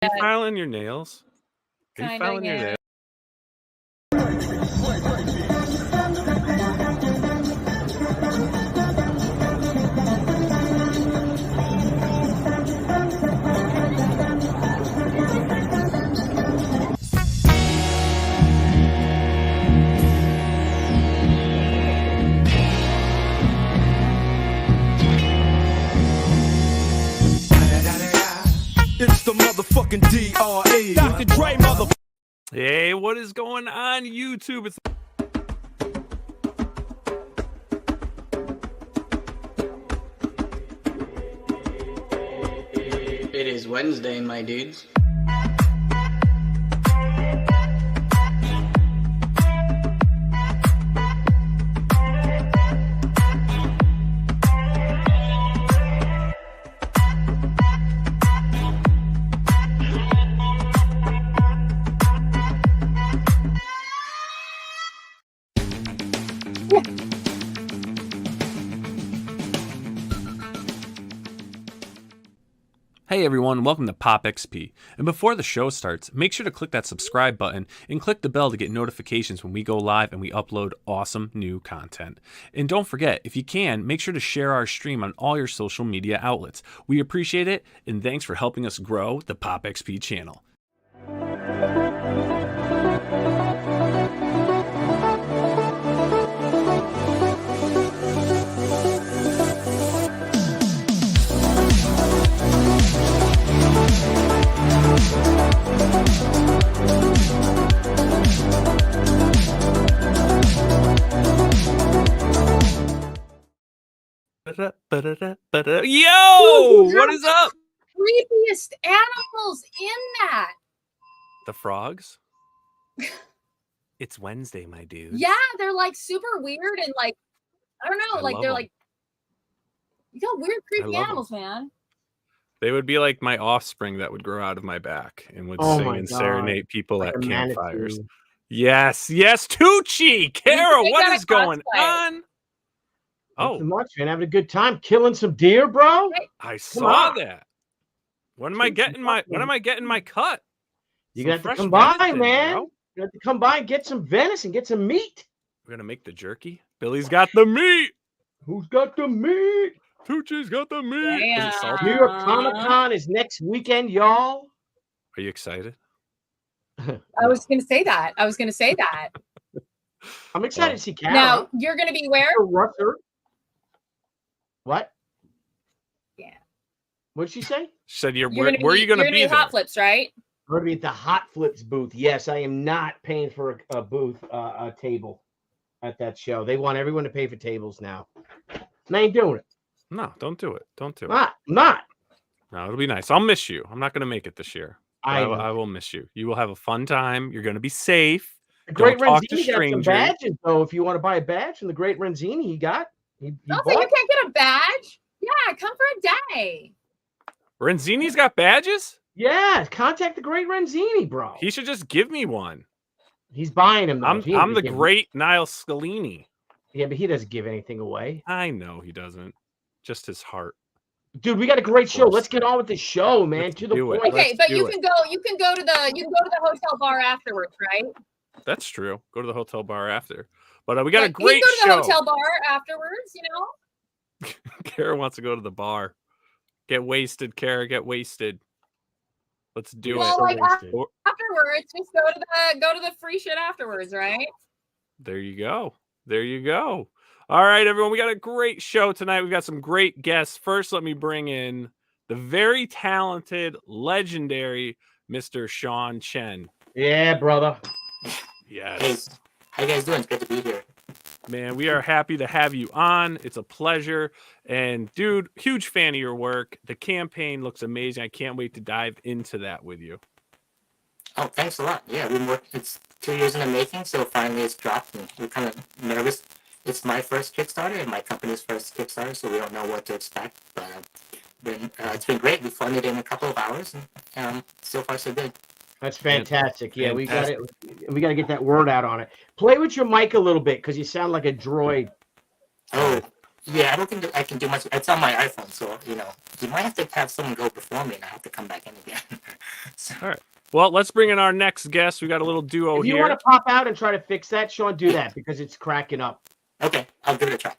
yet. you filing your nails? Are you filing your nails? It's the motherfucking DRE. Dr. Dre, motherfucker. Hey, what is going on, YouTube? It's It is Wednesday, my dudes. Hey everyone, welcome to Pop XP. And before the show starts, make sure to click that subscribe button and click the bell to get notifications when we go live and we upload awesome new content. And don't forget, if you can, make sure to share our stream on all your social media outlets. We appreciate it, and thanks for helping us grow the Pop XP channel. Yo! What is up? Creepiest animals in that. The frogs? It's Wednesday, my dude. Yeah, they're like super weird and like, I don't know, like they're like, you got weird, creepy animals, man. They would be like my offspring that would grow out of my back and would sing and serenade people at campfires. Yes, yes, Tucci! Cara, what is going on? Oh, much, man. Having a good time killing some deer, bro. I saw that. When am I getting my cut? You got to come by, man. You got to come by and get some venison, get some meat. We're gonna make the jerky. Billy's got the meat. Who's got the meat? Tucci's got the meat. Yeah. Is it salty? New York Comic Con is next weekend, y'all. Are you excited? I was gonna say that. I'm excited to see Cara. Now you're gonna be where? What? Yeah. What'd she say? She said, where are you going to be? Hot Flips, right? We're going to be at the Hot Flips booth. Yes, I am not paying for a booth, a table at that show. They want everyone to pay for tables now. And I ain't doing it. No, don't do it. Don't do it. Not. No, it'll be nice. I'll miss you. I'm not going to make it this year. I will miss you. You will have a fun time. You're going to be safe. The Great Renzini got some badges, though. If you want to buy a badge from the Great Renzini, he got. Don't say you can't get a badge. Yeah, come for a day. Renzini's got badges? Yeah, contact the Great Renzini, bro. He should just give me one. He's buying them. I'm the great Nile Scalini. Yeah, but he doesn't give anything away. I know he doesn't. Just his heart. Dude, we got a great show. Let's get on with the show, man. Let's to the point. Okay, but you can go to the hotel bar afterwards, right? That's true. Go to the hotel bar after. But we got a great show. You go to the show. hotel bar afterwards, you know? Cara wants to go to the bar. Get wasted, Cara. Get wasted. Let's do it. Like afterwards, just go to the free shit afterwards, right? There you go. There you go. All right, everyone. We got a great show tonight. We've got some great guests. First, let me bring in the very talented, legendary Mr. Sean Chen. Yeah, brother. Yes. Hey, how you guys doing? It's good to be here. Man, we are happy to have you on. It's a pleasure. And dude, huge fan of your work. The campaign looks amazing. I can't wait to dive into that with you. Oh, thanks a lot. Yeah, we've been working. It's 2 years in the making, so finally it's dropped. And we're kind of nervous. It's my first Kickstarter and my company's first Kickstarter, so we don't know what to expect. But it's been great. We funded it in a couple of hours, and so far so good. That's fantastic. Yeah, we got it. We got to get that word out on it. Play with your mic a little bit because you sound like a droid. Oh, Yeah, I don't think that I can do much. It's on my iPhone, so you might have to have someone go before me, and I have to come back in again. So, All right. Well, let's bring in our next guest. We got a little duo If you here. want to pop out and try to fix that, Sean, do that because it's cracking up. okay, I'll give it a try.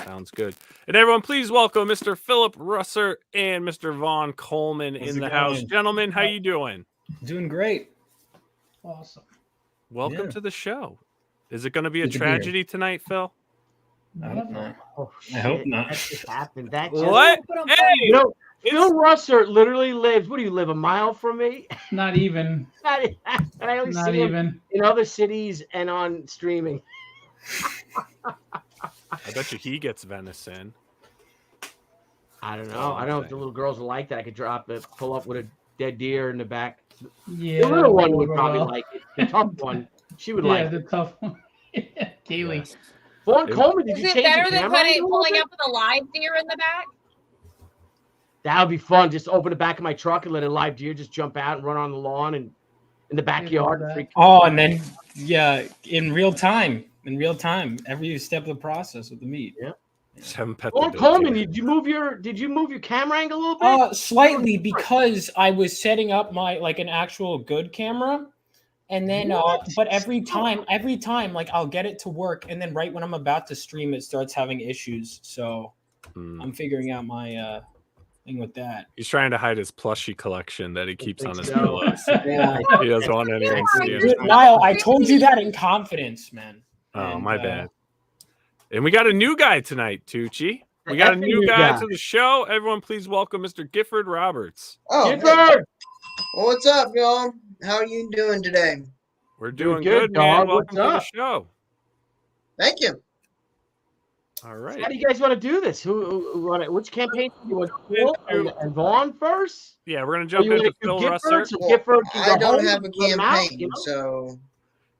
Sounds good. And everyone, please welcome Mr. Phillip Russertt and Mr. Vaughn Coleman How's in it the house. going? Gentlemen, how you doing? Doing great. Awesome. Welcome Yeah. to the show. Is it going to be a Good to be here. tragedy tonight, Phil? I hope not. Oh, I hope shit, not. That just happened. That just, What? Hey, You know, Phil Russertt literally lives. What do you live a mile from me? Not even. And I only Not see him even. in other cities and on streaming. I bet you he gets venison. I don't know. I don't know if the little girls are like that. I could pull up with a dead deer in the back. Yeah. The little one would well, probably like it. The tough one, she would Yeah, like the it. tough one. Kaylee. Yes. Vaughn Coleman, did Is you it change better the than camera angle a little pulling bit? up with a live deer in the back? That would be fun. Just open the back of my truck and let a live deer just jump out and run on the lawn and in the backyard. And freak. Oh, and then in real time, every step of the process with the meat. Yeah. Just haven't pet the Vaughn dead Coleman, deer. did you move your camera angle a little bit? Slightly because I was setting up my an actual good camera, and then but every time like I'll get it to work, and then right when I'm about to stream, it starts having issues. So I'm figuring out my thing with that. He's trying to hide his plushie collection that he keeps on his so. pillows. Yeah. He doesn't want anyone Yeah, seeing you're it. Niall, I told you that in confidence, man. Oh, And, my bad. And we got a new guy tonight, Tucci. We got a Effing new new guy guy. to the show. Everyone, please welcome Mr. Gifford Roberts. Oh, hey. Gifford! Well, what's up, y'all? How are you doing today? We're Doing doing good, good, man. dog. Welcome What's to the up? show. Thank you. All right. How do you guys want to do this? Which campaign do you want? Phil and Vaughn first? Yeah, we're going to Or jump you want into to do Phil Gifford? Russertt. So Well, Gifford can I go don't home have a and let him out, campaign, you know? so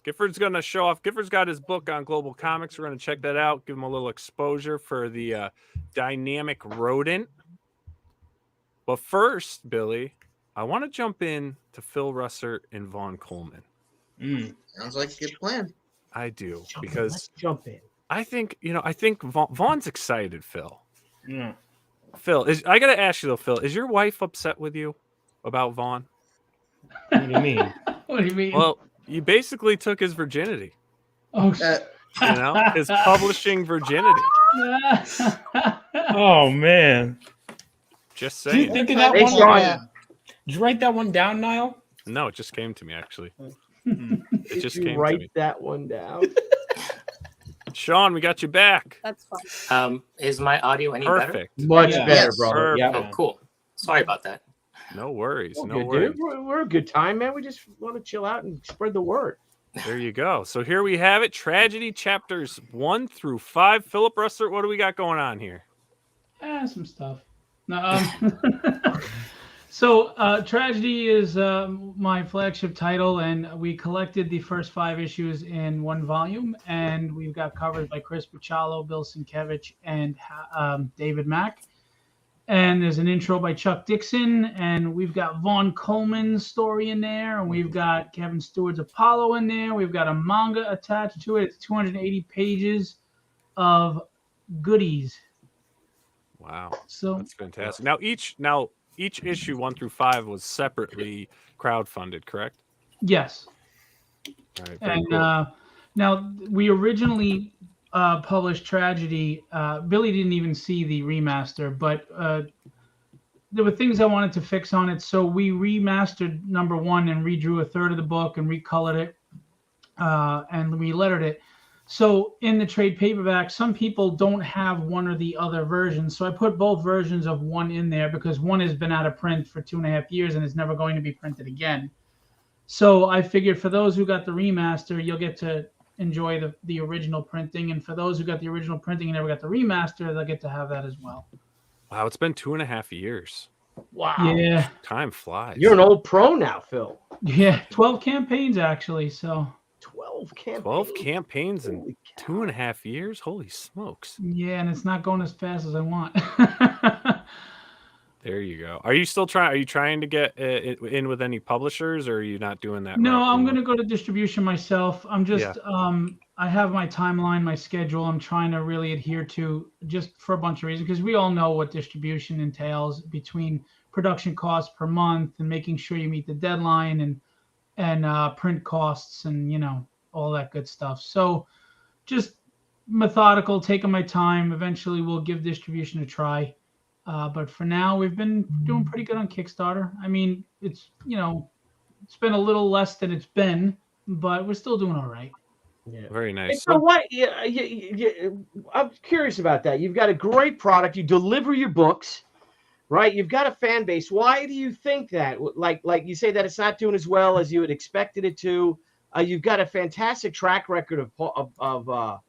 Gifford's going to show off. Gifford's got his book on global comics. We're going to check that out, give him a little exposure for the dynamic rodent. But first, Billy, I want to jump in to Phil Russertt and Vaughn Coleman. sounds like a good plan. I do, Let's because jump in. I think Vaughn's excited, Phil. Yeah. Phil, I got to ask you, though, Phil, is your wife upset with you about Vaughn? What do you mean? What do you mean? Well, you basically took his virginity, oh, his publishing virginity. Oh man. Just Do you saying. think of that Hey, one? Sean. Did you write that one down, Niall? No, it just came to me, actually. Did It just you came to write me. that one down? Sean, we got you back. That's fine. Is my audio any better? Perfect. Much Yeah. better, Yes. brother. Yeah. Oh, cool. Sorry about that. No worries. We're No good, worries. dude. We're a good time, man. We just want to chill out and spread the word. There you go. So here we have it. Tragedy chapters 1 through 5. Phillip Russertt, what do we got going on here? some stuff. No, so Tragedy is my flagship title, and we collected the first 5 issues in one volume, and we've got covers by Chris Bachalo, Bill Sienkiewicz, and David Mack. And there's an intro by Chuck Dixon, and we've got Vaughn Coleman's story in there, and we've got Kevin Stewart's Apollo in there. We've got a manga attached to it. It's 280 pages of goodies. Wow. So That's fantastic. Now each issue 1 through 5 was separately crowdfunded, correct? yes. All right. Very And cool. now we originally published Tragedy. Billy didn't even see the remaster, but there were things I wanted to fix on it. So we remastered number 1 and redrew a third of the book and recolored it and relettered it. So in the trade paperback, some people don't have one or the other version. So I put both versions of one in there because one has been out of print for 2.5 years and is never going to be printed again. So I figured for those who got the remaster, you'll get to enjoy the original printing. And for those who got the original printing and never got the remaster, they'll get to have that as well. Wow, it's been 2.5 years. Wow. Yeah. Time flies. You're an old pro now, Phil. Yeah. 12 campaigns, actually. So 12 campaigns. 12 campaigns in Holy cow. 2.5 years? Holy smokes. yeah, and it's not going as fast as I want. There you go. Are you still trying? Are you trying to get in with any publishers, or are you not doing that? No, route I'm anymore? going to go to distribution myself. I'm just, I have my timeline, my schedule. I'm trying to really adhere to, just for a bunch of reasons, because we all know what distribution entails between production costs per month and making sure you meet the deadline and print costs and, you know, all that good stuff. So just methodical, taking my time. Eventually we'll give distribution a try. But for now, we've been doing pretty good on Kickstarter. I mean, it's, you know, it's been a little less than it's been, but we're still doing all right. Yeah. Very nice. So what? I'm curious about that. You've got a great product. You deliver your books, right? You've got a fan base. Why do you think that? Like you say that it's not doing as well as you had expected it to. You've got a fantastic track record of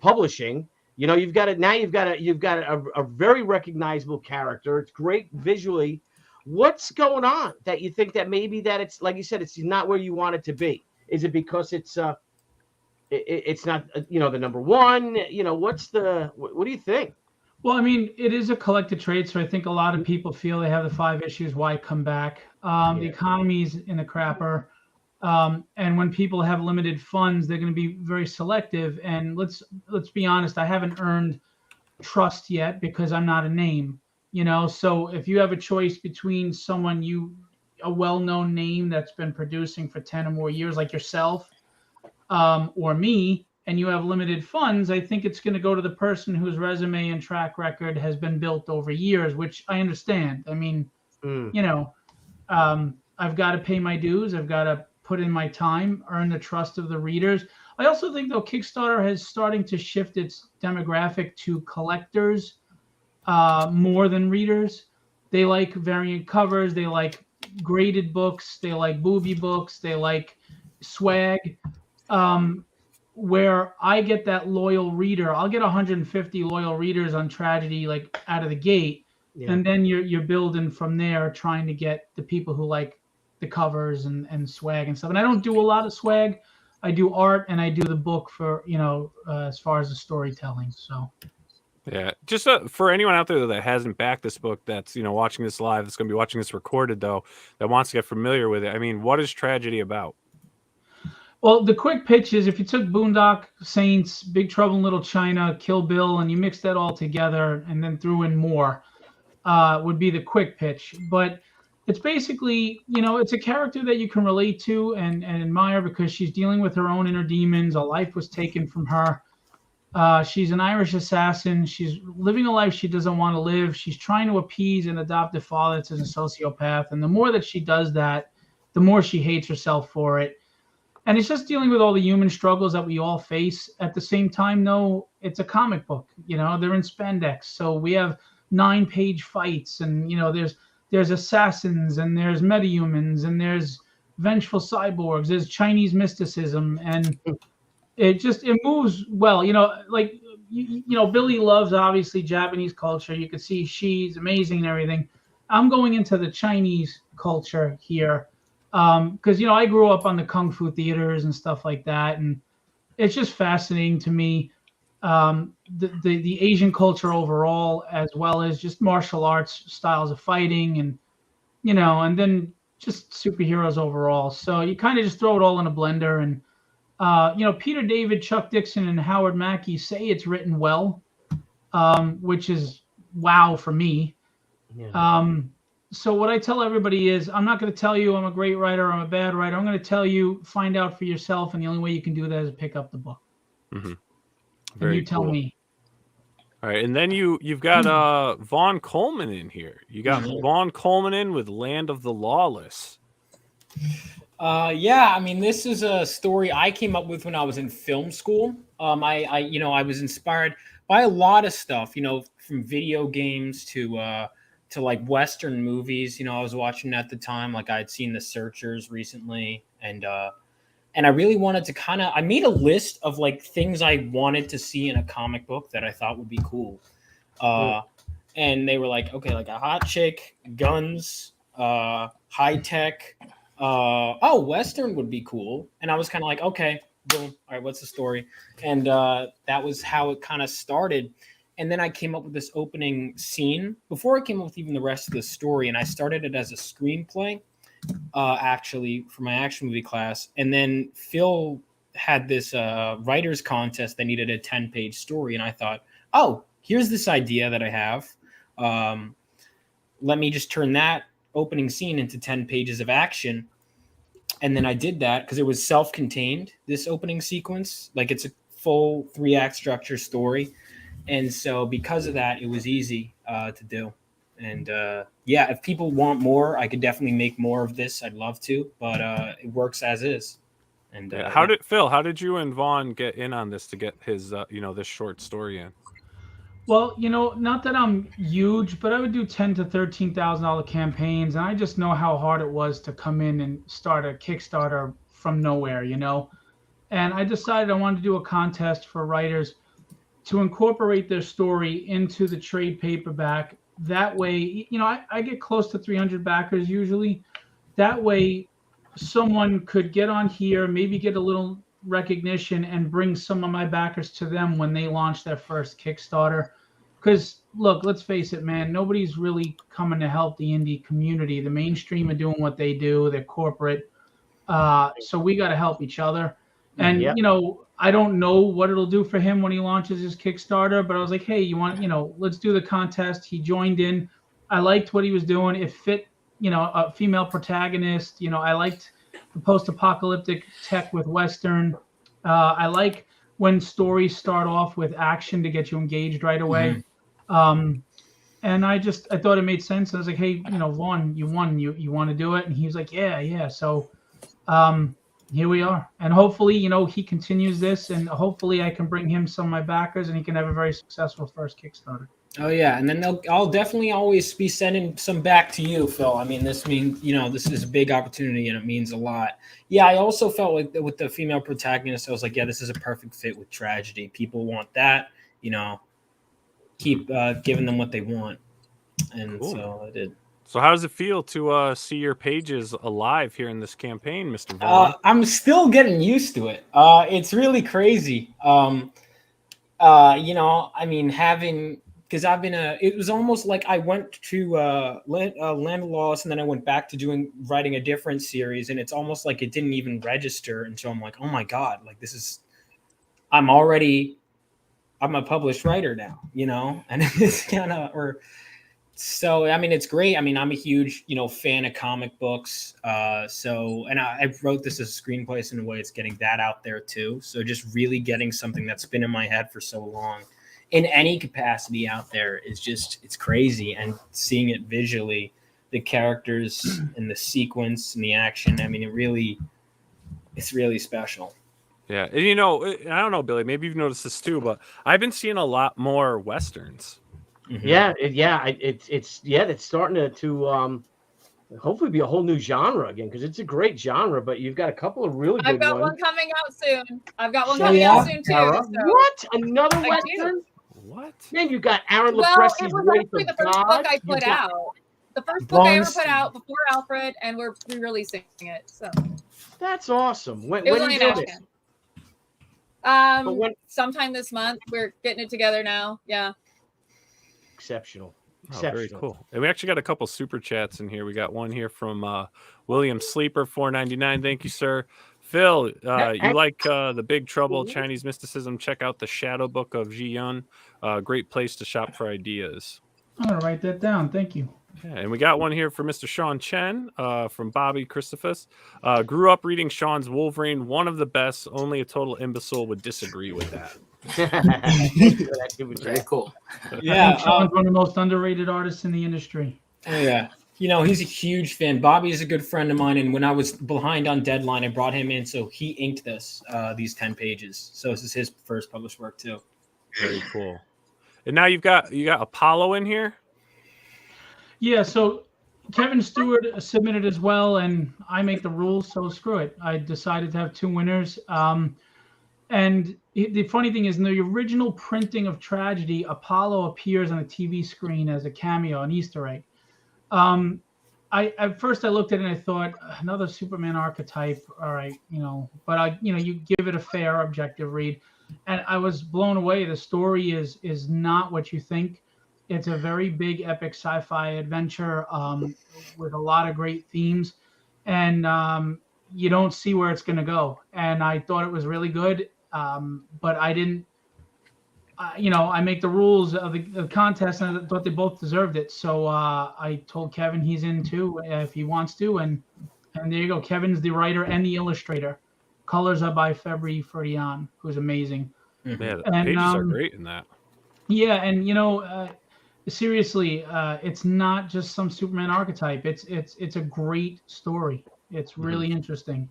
publishing. You know, you've got a very recognizable character. It's great visually. What's going on that you think that maybe that it's, like you said, it's not where you want it to be? Is it because it's not, you know, the number one? You know, what do you think? Well, I mean, it is a collected trade, so I think a lot of people feel they have the 5 issues. Why come back? The economy's in the crapper. And when people have limited funds, they're going to be very selective. And let's be honest, I haven't earned trust yet because I'm not a name, you know. So if you have a choice between a well-known name that's been producing for 10 or more years, like yourself, or me, and you have limited funds, I think it's going to go to the person whose resume and track record has been built over years, which I understand. I mean, you know, I've got to pay my dues. I've got to put in my time, earn the trust of the readers. I also think, though, Kickstarter is starting to shift its demographic to collectors more than readers. They like variant covers. They like graded books. They like booby books. They like swag. Where I get that loyal reader, I'll get 150 loyal readers on Tragedy, like out of the gate. Yeah. And then you're building from there, trying to get the people who like the covers and swag and stuff. And I don't do a lot of swag. I do art and I do the book for, you know, as far as the storytelling. So yeah, just for anyone out there that hasn't backed this book, that's, you know, watching this live, that's going to be watching this recorded, though, that wants to get familiar with it. I mean, what is Tragedy about? Well, the quick pitch is, if you took Boondock Saints, Big Trouble in Little China, Kill Bill, and you mixed that all together and then threw in more, would be the quick pitch. But it's basically, you know, it's a character that you can relate to and admire because she's dealing with her own inner demons. A life was taken from her. She's an Irish assassin. She's living a life she doesn't want to live. She's trying to appease an adoptive father that's a sociopath. And the more that she does that, the more she hates herself for it. And it's just dealing with all the human struggles that we all face. At the same time, though, it's a comic book. You know, they're in spandex. So we have 9-page fights, and, you know, there's assassins, and there's metahumans, and there's vengeful cyborgs, there's Chinese mysticism, and it moves well. You know, like, you know, Billy loves, obviously, Japanese culture. You can see she's amazing and everything. I'm going into the Chinese culture here because, you know, I grew up on the Kung Fu theaters and stuff like that, and it's just fascinating to me. The Asian culture overall, as well as just martial arts styles of fighting, and, you know, and then just superheroes overall. So you kind of just throw it all in a blender. And, you know, Peter David, Chuck Dixon, and Howard Mackey say it's written well, which is wow for me. Yeah. So what I tell everybody is, I'm not going to tell you I'm a great writer, I'm a bad writer. I'm going to tell you, find out for yourself, and the only way you can do that is pick up the book. Mm-hmm. And you tell me. All right, and then you've got Vaughn Coleman in here. You got Vaughn Coleman in with Land of the Lawless. Yeah, I mean, this is a story I came up with when I was in film school. I was inspired by a lot of stuff, you know, from video games to like Western movies. You know, I was watching at the time, like I had seen The Searchers recently, and I really wanted to I made a list of like things I wanted to see in a comic book that I thought would be cool. And they were like, okay, like a hot chick, guns, high tech, Western would be cool. And I was kind of like, okay, boom. All right, what's the story? And that was how it kind of started. And then I came up with this opening scene before I came up with even the rest of the story. And I started it as a screenplay, actually, for my action movie class. And then Phil had this writer's contest that needed a 10-page story. And I thought, oh, here's this idea that I have. Let me just turn that opening scene into 10 pages of action. And then I did that because it was self-contained, this opening sequence. Like, it's a full 3-act structure story. And so because of that, it was easy to do. And yeah, if people want more, I could definitely make more of this. I'd love to, but it works as is. And how did you and Vaughn get in on this to get his this short story in? Well, not that I'm huge, but I would do $10,000 to $13,000 campaigns, and I just know how hard it was to come in and start a Kickstarter from nowhere, And I decided I wanted to do a contest for writers to incorporate their story into the trade paperback. That way, I get close to 300 backers usually. That way, someone could get on here, maybe get a little recognition, and bring some of my backers to them when they launch their first Kickstarter. Because, look, let's face it, man, nobody's really coming to help the indie community. The mainstream are doing what they do. They're corporate. So we got to help each other. And, I don't know what it'll do for him when he launches his Kickstarter, but I was like, hey, you want, let's do the contest. He joined in. I liked what he was doing. It fit, a female protagonist. I liked the post-apocalyptic tech with Western. I like when stories start off with action to get you engaged right away. And I thought it made sense. I was like, hey, Vaughn, you won. You want to do it? And he was like, yeah. So here we are. And hopefully, he continues this, and hopefully I can bring him some of my backers and he can have a very successful first Kickstarter. Oh yeah, and then I'll definitely always be sending some back to you, Phil. I mean, this means this is a big opportunity and it means a lot. Yeah, I also felt like with the female protagonist, I was like, yeah, this is a perfect fit with Tragedy. People want that, keep giving them what they want, and cool. So I did. So how does it feel to see your pages alive here in this campaign, Mr. Vaughn? I'm still getting used to it. It's really crazy. Because I've been it was almost like I went to Land of Lost, and then I went back to writing a different series, and it's almost like it didn't even register until I'm like, oh my God, like I'm a published writer now, and it's kind of, so, I mean, it's great. I mean, I'm a huge, fan of comic books. And I wrote this as a screenplay, so in a way it's getting that out there too. So just really getting something that's been in my head for so long in any capacity out there is it's crazy. And seeing it visually, the characters and the sequence and the action, I mean, it's really special. Yeah. And, I don't know, Billy, maybe you've noticed this too, but I've been seeing a lot more Westerns. Mm-hmm. It's starting to hopefully be a whole new genre again, because it's a great genre. But you've got a couple of really good ones. I've got one coming out soon. out soon too. Cara? So. What? Another Western? What? Man, you got Aaron LaPressy's it was Way actually for the first God. book I put out. The first book I ever put out before Alfred, and we're re-releasing it. So that's awesome. When it was are you only doing it? Sometime this month. We're getting it together now. Yeah. Exceptional. Oh, very cool. And we actually got a couple super chats in here. We got one here from William Sleeper, $4.99. Thank you, sir. Phil, you like the Big Trouble Chinese mysticism? Check out the Shadow Book of Ji Yun. Great place to shop for ideas. I'm gonna write that down. Thank you. Yeah, and we got one here for Mr. Sean Chen from Bobby Christophus. Grew up reading Sean's Wolverine, one of the best. Only a total imbecile would disagree with that. Very cool. Yeah, Sean's one of the most underrated artists in the industry. Oh yeah, he's a huge fan. Bobby is a good friend of mine, and when I was behind on deadline, I brought him in, so he inked these 10 pages. So this is his first published work too. Very cool. And now you got Apollo in here. Yeah, so Kevin Stewart submitted as well, and I make the rules, so screw it. I decided to have 2 winners. And the funny thing is, in the original printing of Tragedy, Apollo appears on a TV screen as a cameo, an Easter egg. At first I looked at it and I thought, another Superman archetype, all right, but you give it a fair, objective read. and I was blown away. The story is not what you think. It's a very big, epic sci-fi adventure with a lot of great themes, and you don't see where it's going to go. And I thought it was really good, but I didn't. I make the rules of the contest, and I thought they both deserved it. So I told Kevin he's in too if he wants to, and there you go. Kevin's the writer and the illustrator. Colors are by Febri Ferdian, who's amazing. Yeah, the And, pages are great in that. Yeah, and seriously, it's not just some Superman archetype. It's a great story. It's really interesting.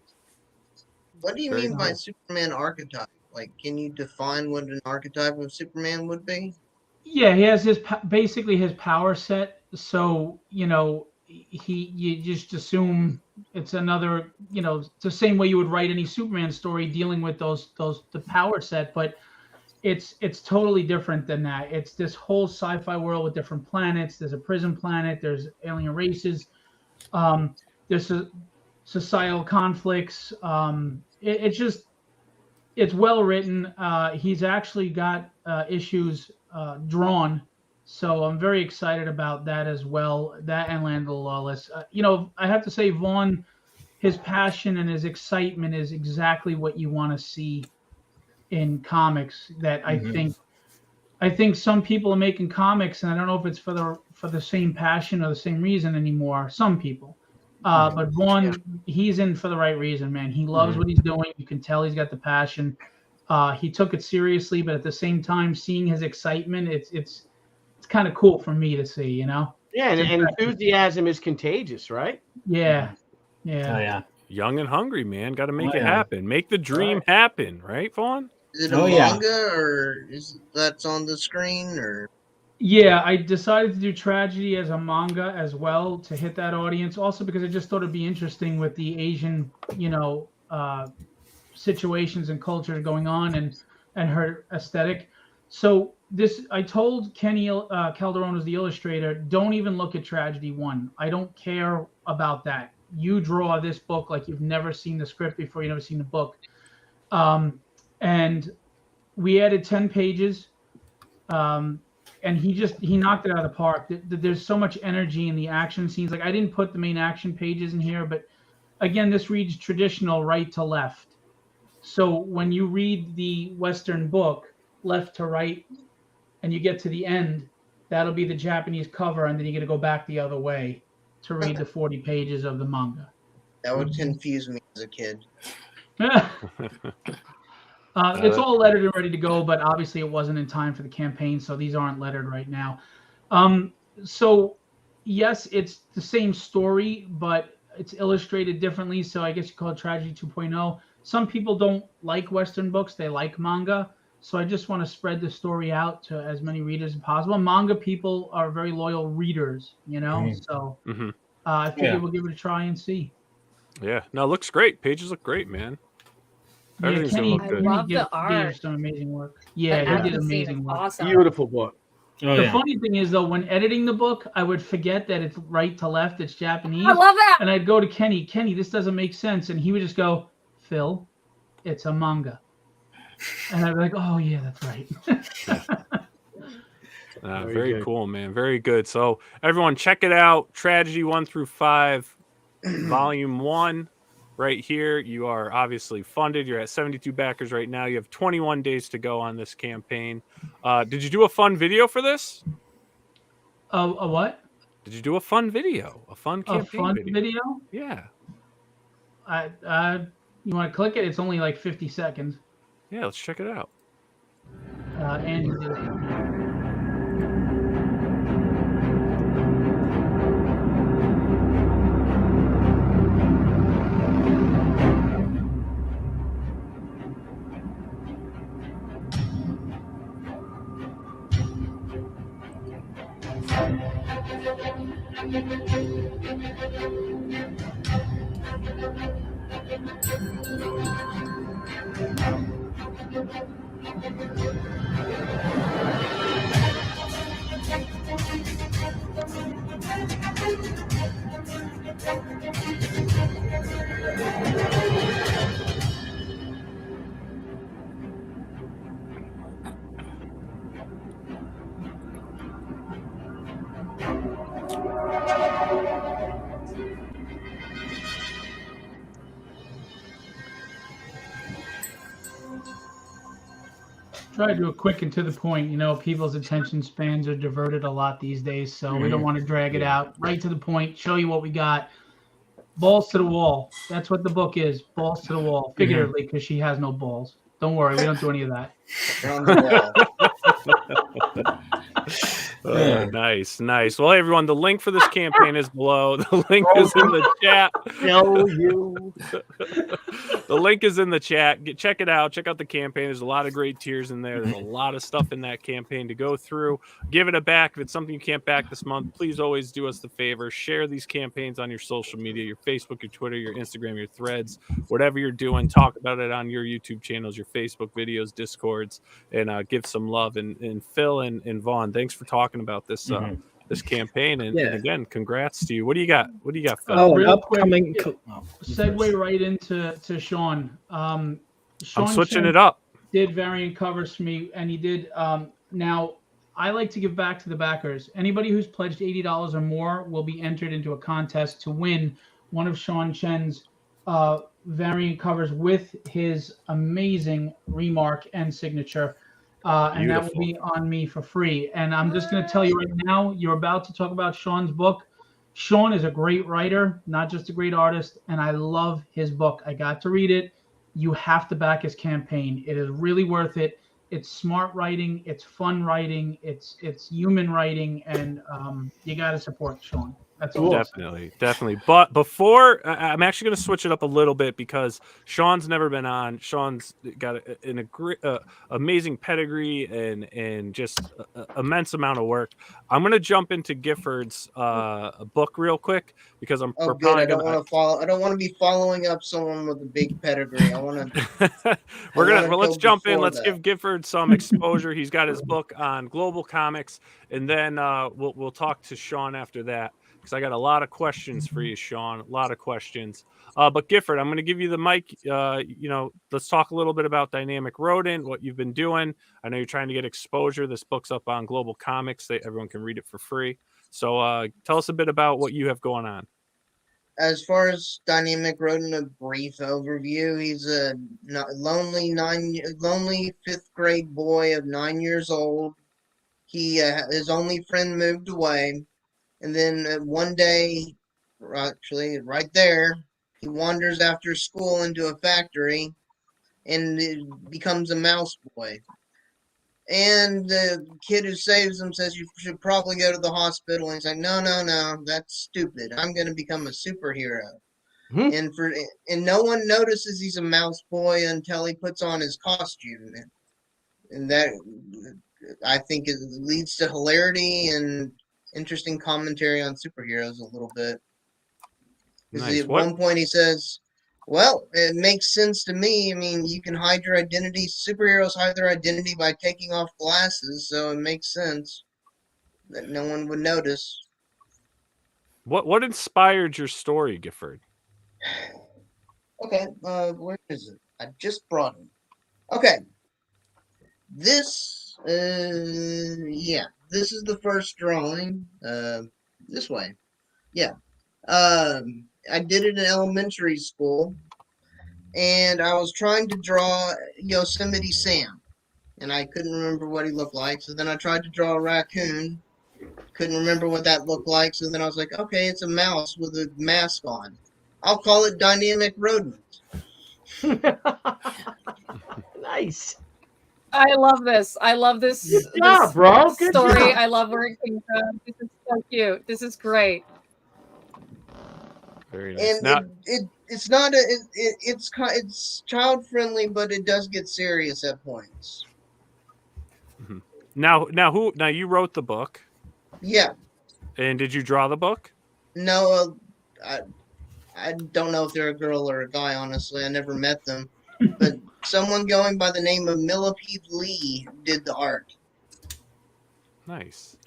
What do you mean by Superman archetype? Like, can you define what an archetype of Superman would be? Yeah, he has basically his power set. So you just assume it's another. It's the same way you would write any Superman story dealing with the power set, but it's totally different than that. It's this whole sci-fi world with different planets. There's a prison planet. There's alien races. There's societal conflicts. It's well written. He's actually got issues drawn, so I'm very excited about that as well. That and Land of the Lawless. I have to say, Vaughn, his passion and his excitement is exactly what you want to see in comics. That I think some people are making comics, and I don't know if it's for the same passion or the same reason anymore. Some people. But Vaughn, he's in for the right reason, man. He loves what he's doing. You can tell he's got the passion. He took it seriously, but at the same time, seeing his excitement, it's kind of cool for me to see, Yeah, and enthusiasm is contagious, right? Yeah. Oh, yeah. Young and hungry, man. Got to make it happen. Make the dream happen, right, Vaughn? Is it a manga, or is that's on the screen, or? Yeah, I decided to do Tragedy as a manga as well to hit that audience. Also because I just thought it'd be interesting with the Asian, situations and culture going on and her aesthetic. So I told Kenny Calderon, who's the illustrator, don't even look at Tragedy 1. I don't care about that. You draw this book like you've never seen the script before, you've never seen the book. And we added 10 pages. And he knocked it out of the park. There's so much energy in the action scenes. Like, I didn't put the main action pages in here, but again, this reads traditional right to left. So when you read the Western book left to right and you get to the end, that'll be the Japanese cover, and then you're going to go back the other way to read the 40 pages of the manga. That would confuse me as a kid. It's all lettered and ready to go, but obviously it wasn't in time for the campaign, so these aren't lettered right now. So yes, it's the same story, but it's illustrated differently, so I guess you call it Tragedy 2.0. Some people don't like Western books, they like manga, so I just want to spread the story out to as many readers as possible. Manga people are very loyal readers, so I figure we'll give it a try and see. Yeah, no, it looks great. Pages look great, man. Everything's gonna look good. I love the art. Some amazing work. Yeah, he did amazing work. Awesome. Beautiful book. The funny thing is, though, when editing the book, I would forget that it's right to left, it's Japanese. I love that. And I'd go to Kenny, this doesn't make sense. And he would just go, Phil, it's a manga. And I'd be like, oh, yeah, that's right. Very cool, man. Very good. So, everyone, check it out. Tragedy 1 through 5, Volume 1. Right here, you are obviously funded. You're at 72 backers right now. You have 21 days to go on this campaign. Did you do a fun video for this? A what? Did you do a fun video? A fun campaign video? Yeah. You want to click it? It's only like 50 seconds. Yeah, let's check it out. Andy did it. Try to do it quick and to the point. You know, people's attention spans are diverted a lot these days, so we don't want to drag it out. Right to the point, show you what we got. Balls to the wall. That's what the book is. Balls to the wall. Figuratively, because she has no balls. Don't worry, we don't do any of that. On the wall. Nice. Well, hey, everyone, the link for this campaign is below. The link is in the chat. The link is in the chat. Check it out. Check out the campaign. There's a lot of great tiers in there. There's a lot of stuff in that campaign to go through. Give it a back. If it's something you can't back this month, please always do us the favor. Share these campaigns on your social media, your Facebook, your Twitter, your Instagram, your Threads, whatever you're doing. Talk about it on your YouTube channels, your Facebook videos, Discords, and give some love. And Phil and Vaughn, thanks for talking about this this campaign. And again, congrats to you. What do you got? Phil? Oh, upcoming. Segue right into Sean. Sean I'm switching Chen it up. Did variant covers for me, and he did. Now, I like to give back to the backers. Anybody who's pledged $80 or more will be entered into a contest to win one of Sean Chen's variant covers with his amazing remark and signature. And that will be on me for free. And I'm just going to tell you right now, you're about to talk about Sean's book. Sean is a great writer, not just a great artist, and I love his book. I got to read it. You have to back his campaign. It is really worth it. It's smart writing. It's fun writing. It's human writing, and you got to support Sean. That's all. Definitely. But before, I'm actually going to switch it up a little bit because Sean's never been on. Sean's got an amazing pedigree and just immense amount of work. I'm going to jump into Gifford's book real quick because I don't want to be following up someone with a big pedigree. I want to. Let's jump in. Let's give Gifford some exposure. He's got his book on global comics, and then we'll talk to Sean after that. Because I got a lot of questions for you, Sean. A lot of questions. But Gifford, I'm going to give you the mic. Let's talk a little bit about Dynamic Rodent, what you've been doing. I know you're trying to get exposure. This book's up on Global Comics. Everyone can read it for free. So tell us a bit about what you have going on. As far as Dynamic Rodent, a brief overview. He's a lonely fifth grade boy of 9 years old. His only friend moved away. And then one day, actually right there, he wanders after school into a factory and becomes a mouse boy. And the kid who saves him says, "You should probably go to the hospital." And he's like, no, that's stupid. I'm going to become a superhero. And no one notices he's a mouse boy until he puts on his costume. And that, I think, it leads to hilarity and interesting commentary on superheroes a little bit. Nice. At one point he says, well, it makes sense to me. I mean, you can hide your identity. Superheroes hide their identity by taking off glasses, so it makes sense that no one would notice. What inspired your story, Gifford? Okay, where is it? I just brought it. Okay. This is the first drawing. This way. Yeah. I did it in elementary school, and I was trying to draw Yosemite Sam, and I couldn't remember what he looked like. So then I tried to draw a raccoon. Couldn't remember what that looked like. So then I was like, okay, it's a mouse with a mask on. I'll call it Dynamic Rodent. Nice. I love this. Good job, bro. Good story. job. I love where it came from. This is so cute. This is great. Very nice. And it's child friendly, but it does get serious at points. Now you wrote the book. Yeah. And did you draw the book? No, I don't know if they're a girl or a guy. Honestly, I never met them. But someone going by the name of Millipede Lee did the art. Nice.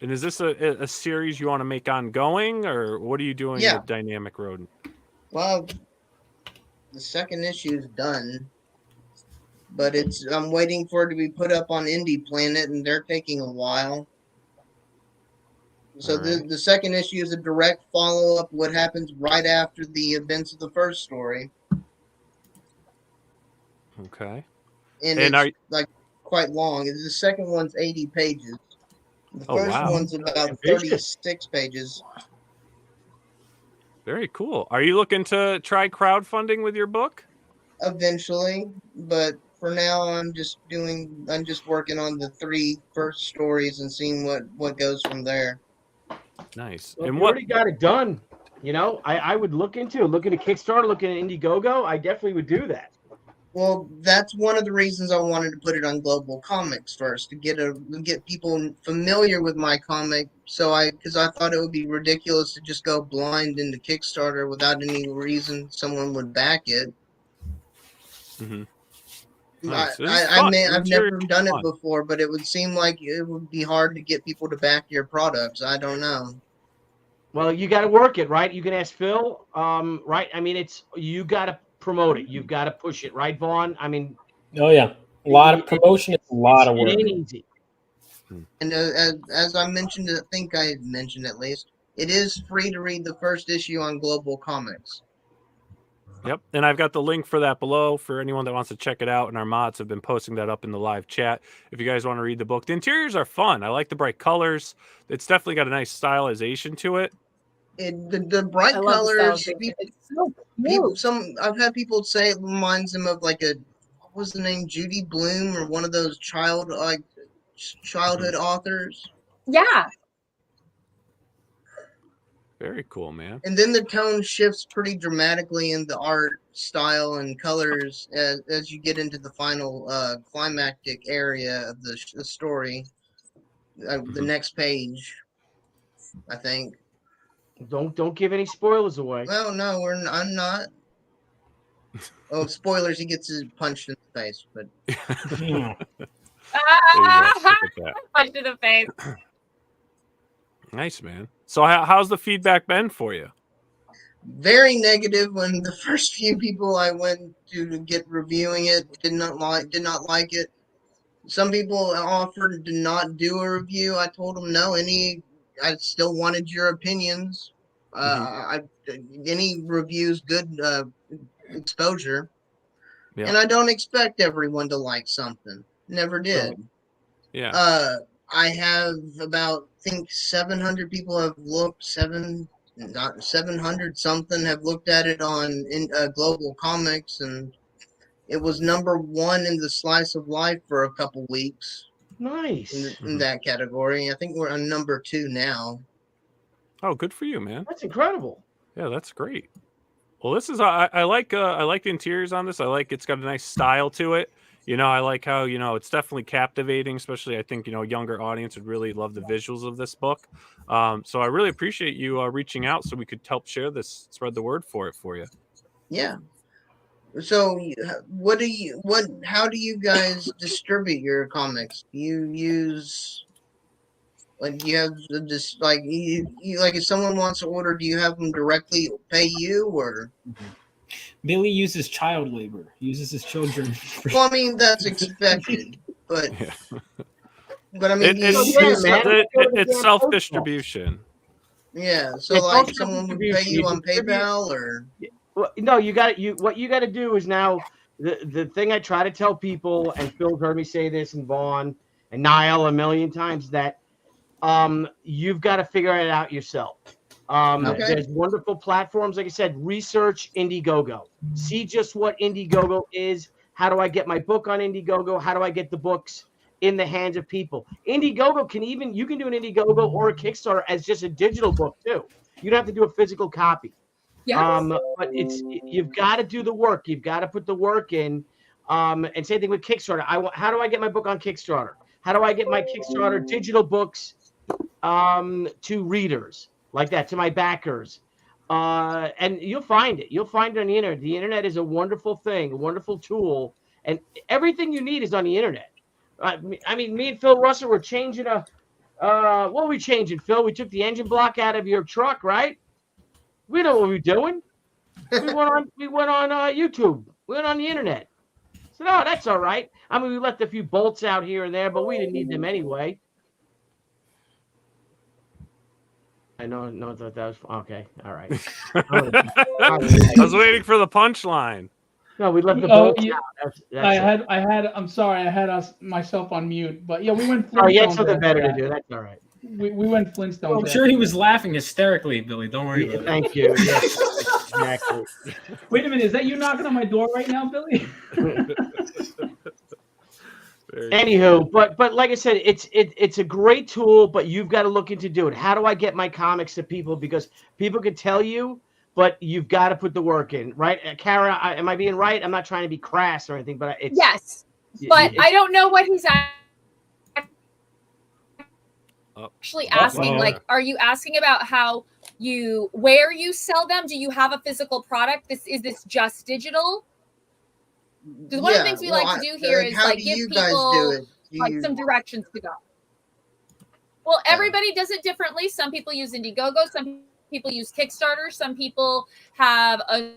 And is this a series you want to make ongoing, or what are you doing with Dynamic Rodent? Well, the second issue is done, but I'm waiting for it to be put up on Indie Planet, and they're taking a while. So the second issue is a direct follow-up, what happens right after the events of the first story. Okay. And it's like quite long. The second one's 80 pages. The Oh, first wow. one's about Ambitious. 36 pages. Very cool. Are you looking to try crowdfunding with your book? Eventually, but for now, I'm just working on the 3 first stories and seeing what goes from there. Nice. Well, And you what? already got it done. You know, I would look into Kickstarter, looking at Indiegogo. I definitely would do that. Well, that's one of the reasons I wanted to put it on Global Comics first, to get people familiar with my comic. Because I thought it would be ridiculous to just go blind into Kickstarter without any reason someone would back it. Mm-hmm. Nice. I've never done it before, but it would seem like it would be hard to get people to back your products. I don't know. Well, you got to work it, right? You can ask Phil, right? I mean, you got to promote it. You've got to push it, right, Vaughn? I mean, Oh yeah, a lot of promotion. It's a lot of work. It ain't easy. And as I mentioned, I think I mentioned at least, it is free to read the first issue on Global Comics. Yep. And I've got the link for that below for anyone that wants to check it out. And our mods have been posting that up in the live chat if you guys want to read the book. The interiors are fun. I like the bright colors. It's definitely got a nice stylization to it. The bright I love the colors, stylization. It's so cute. I've had people say it reminds them of like what was the name, Judy Blume, or one of those childhood authors. Yeah. Very cool, man. And then the tone shifts pretty dramatically in the art style and colors as you get into the final climactic area of the story. The next page, I think. Don't give any spoilers away. Well, no, I'm not. Oh, spoilers! He gets his punched in the face, but Punched in the face. Nice, man. So how's the feedback been for you? very negative. When the first few people I went to get reviewing it did not like it. Some people offered to not do a review. I told them no. I still wanted your opinions. Any reviews, good exposure. Yeah. And I don't expect everyone to like something. Never did. Yeah. I have about, I think 700 people have looked, 700 something have looked at it on Global Comics, and it was #1 in the slice of life for a couple weeks. Nice. In that category. I think we're on #2 now. Oh, good for you, man. That's incredible. Yeah, that's great. Well, this is I like the interiors on this. I like it's got a nice style to it. You know, I like how, it's definitely captivating, especially I think, younger audience would really love the visuals of this book. So I really appreciate you reaching out so we could help share this, spread the word for you. Yeah. So how do you guys distribute your comics? Do you use, like, you have just like you like, if someone wants to order, do you have them directly pay you, or? Billy uses child labor. He uses his children. Well, I mean, that's expected, but Yeah. but I mean, it's self-distribution. Yeah, so It's like also someone would distribution. pay you on distribute- PayPal, or? Well, no, what you got to do is now the thing I try to tell people, and Phil heard me say this, and Vaughn and Nile a million times, that you've got to figure it out yourself. Okay. There's wonderful platforms, like I said, research Indiegogo. See just what Indiegogo is. How do I get my book on Indiegogo? How do I get the books in the hands of people? Indiegogo you can do an Indiegogo or a Kickstarter as just a digital book too. You don't have to do a physical copy. Yeah. But you've got to do the work. You've got to put the work in. And same thing with Kickstarter. How do I get my book on Kickstarter? How do I get my Kickstarter digital books to readers like that, to my backers? And you'll find it. You'll find it on the internet. The internet is a wonderful thing, a wonderful tool, and everything you need is on the internet. I mean, me and Phil Russertt were changing what were we changing, Phil? We took the engine block out of your truck, right? We know what we're doing. We went on YouTube. We went on the internet. So no, that's all right. I mean, we left a few bolts out here and there, but we didn't need them anyway. I know that was okay. All right. I was waiting for the punchline. No, we left the Oh, bolts yeah. out. That's it. I'm sorry, I had myself on mute, but yeah, we went. Oh, you had Flintstones something after better to that. do. That's all right. We went Flintstones. I'm sure he was laughing hysterically, Billy. Don't worry Yeah, about it. thank you. Yes, exactly. Wait a minute, is that you knocking on my door right now, Billy? Anywho, but like I said, it's a great tool, but you've got to look into do it. How do I get my comics to people? Because people can tell you, but you've got to put the work in, right? Cara, am I being right? I'm not trying to be crass or anything, but it's yes. But I don't know what he's actually asking. Like, are you asking about where you sell them? Do you have a physical product? Is this just digital? Because one of the things we like to do here is like give people like some directions to go. Well, everybody does it differently. Some people use Indiegogo, some people use Kickstarter, some people have a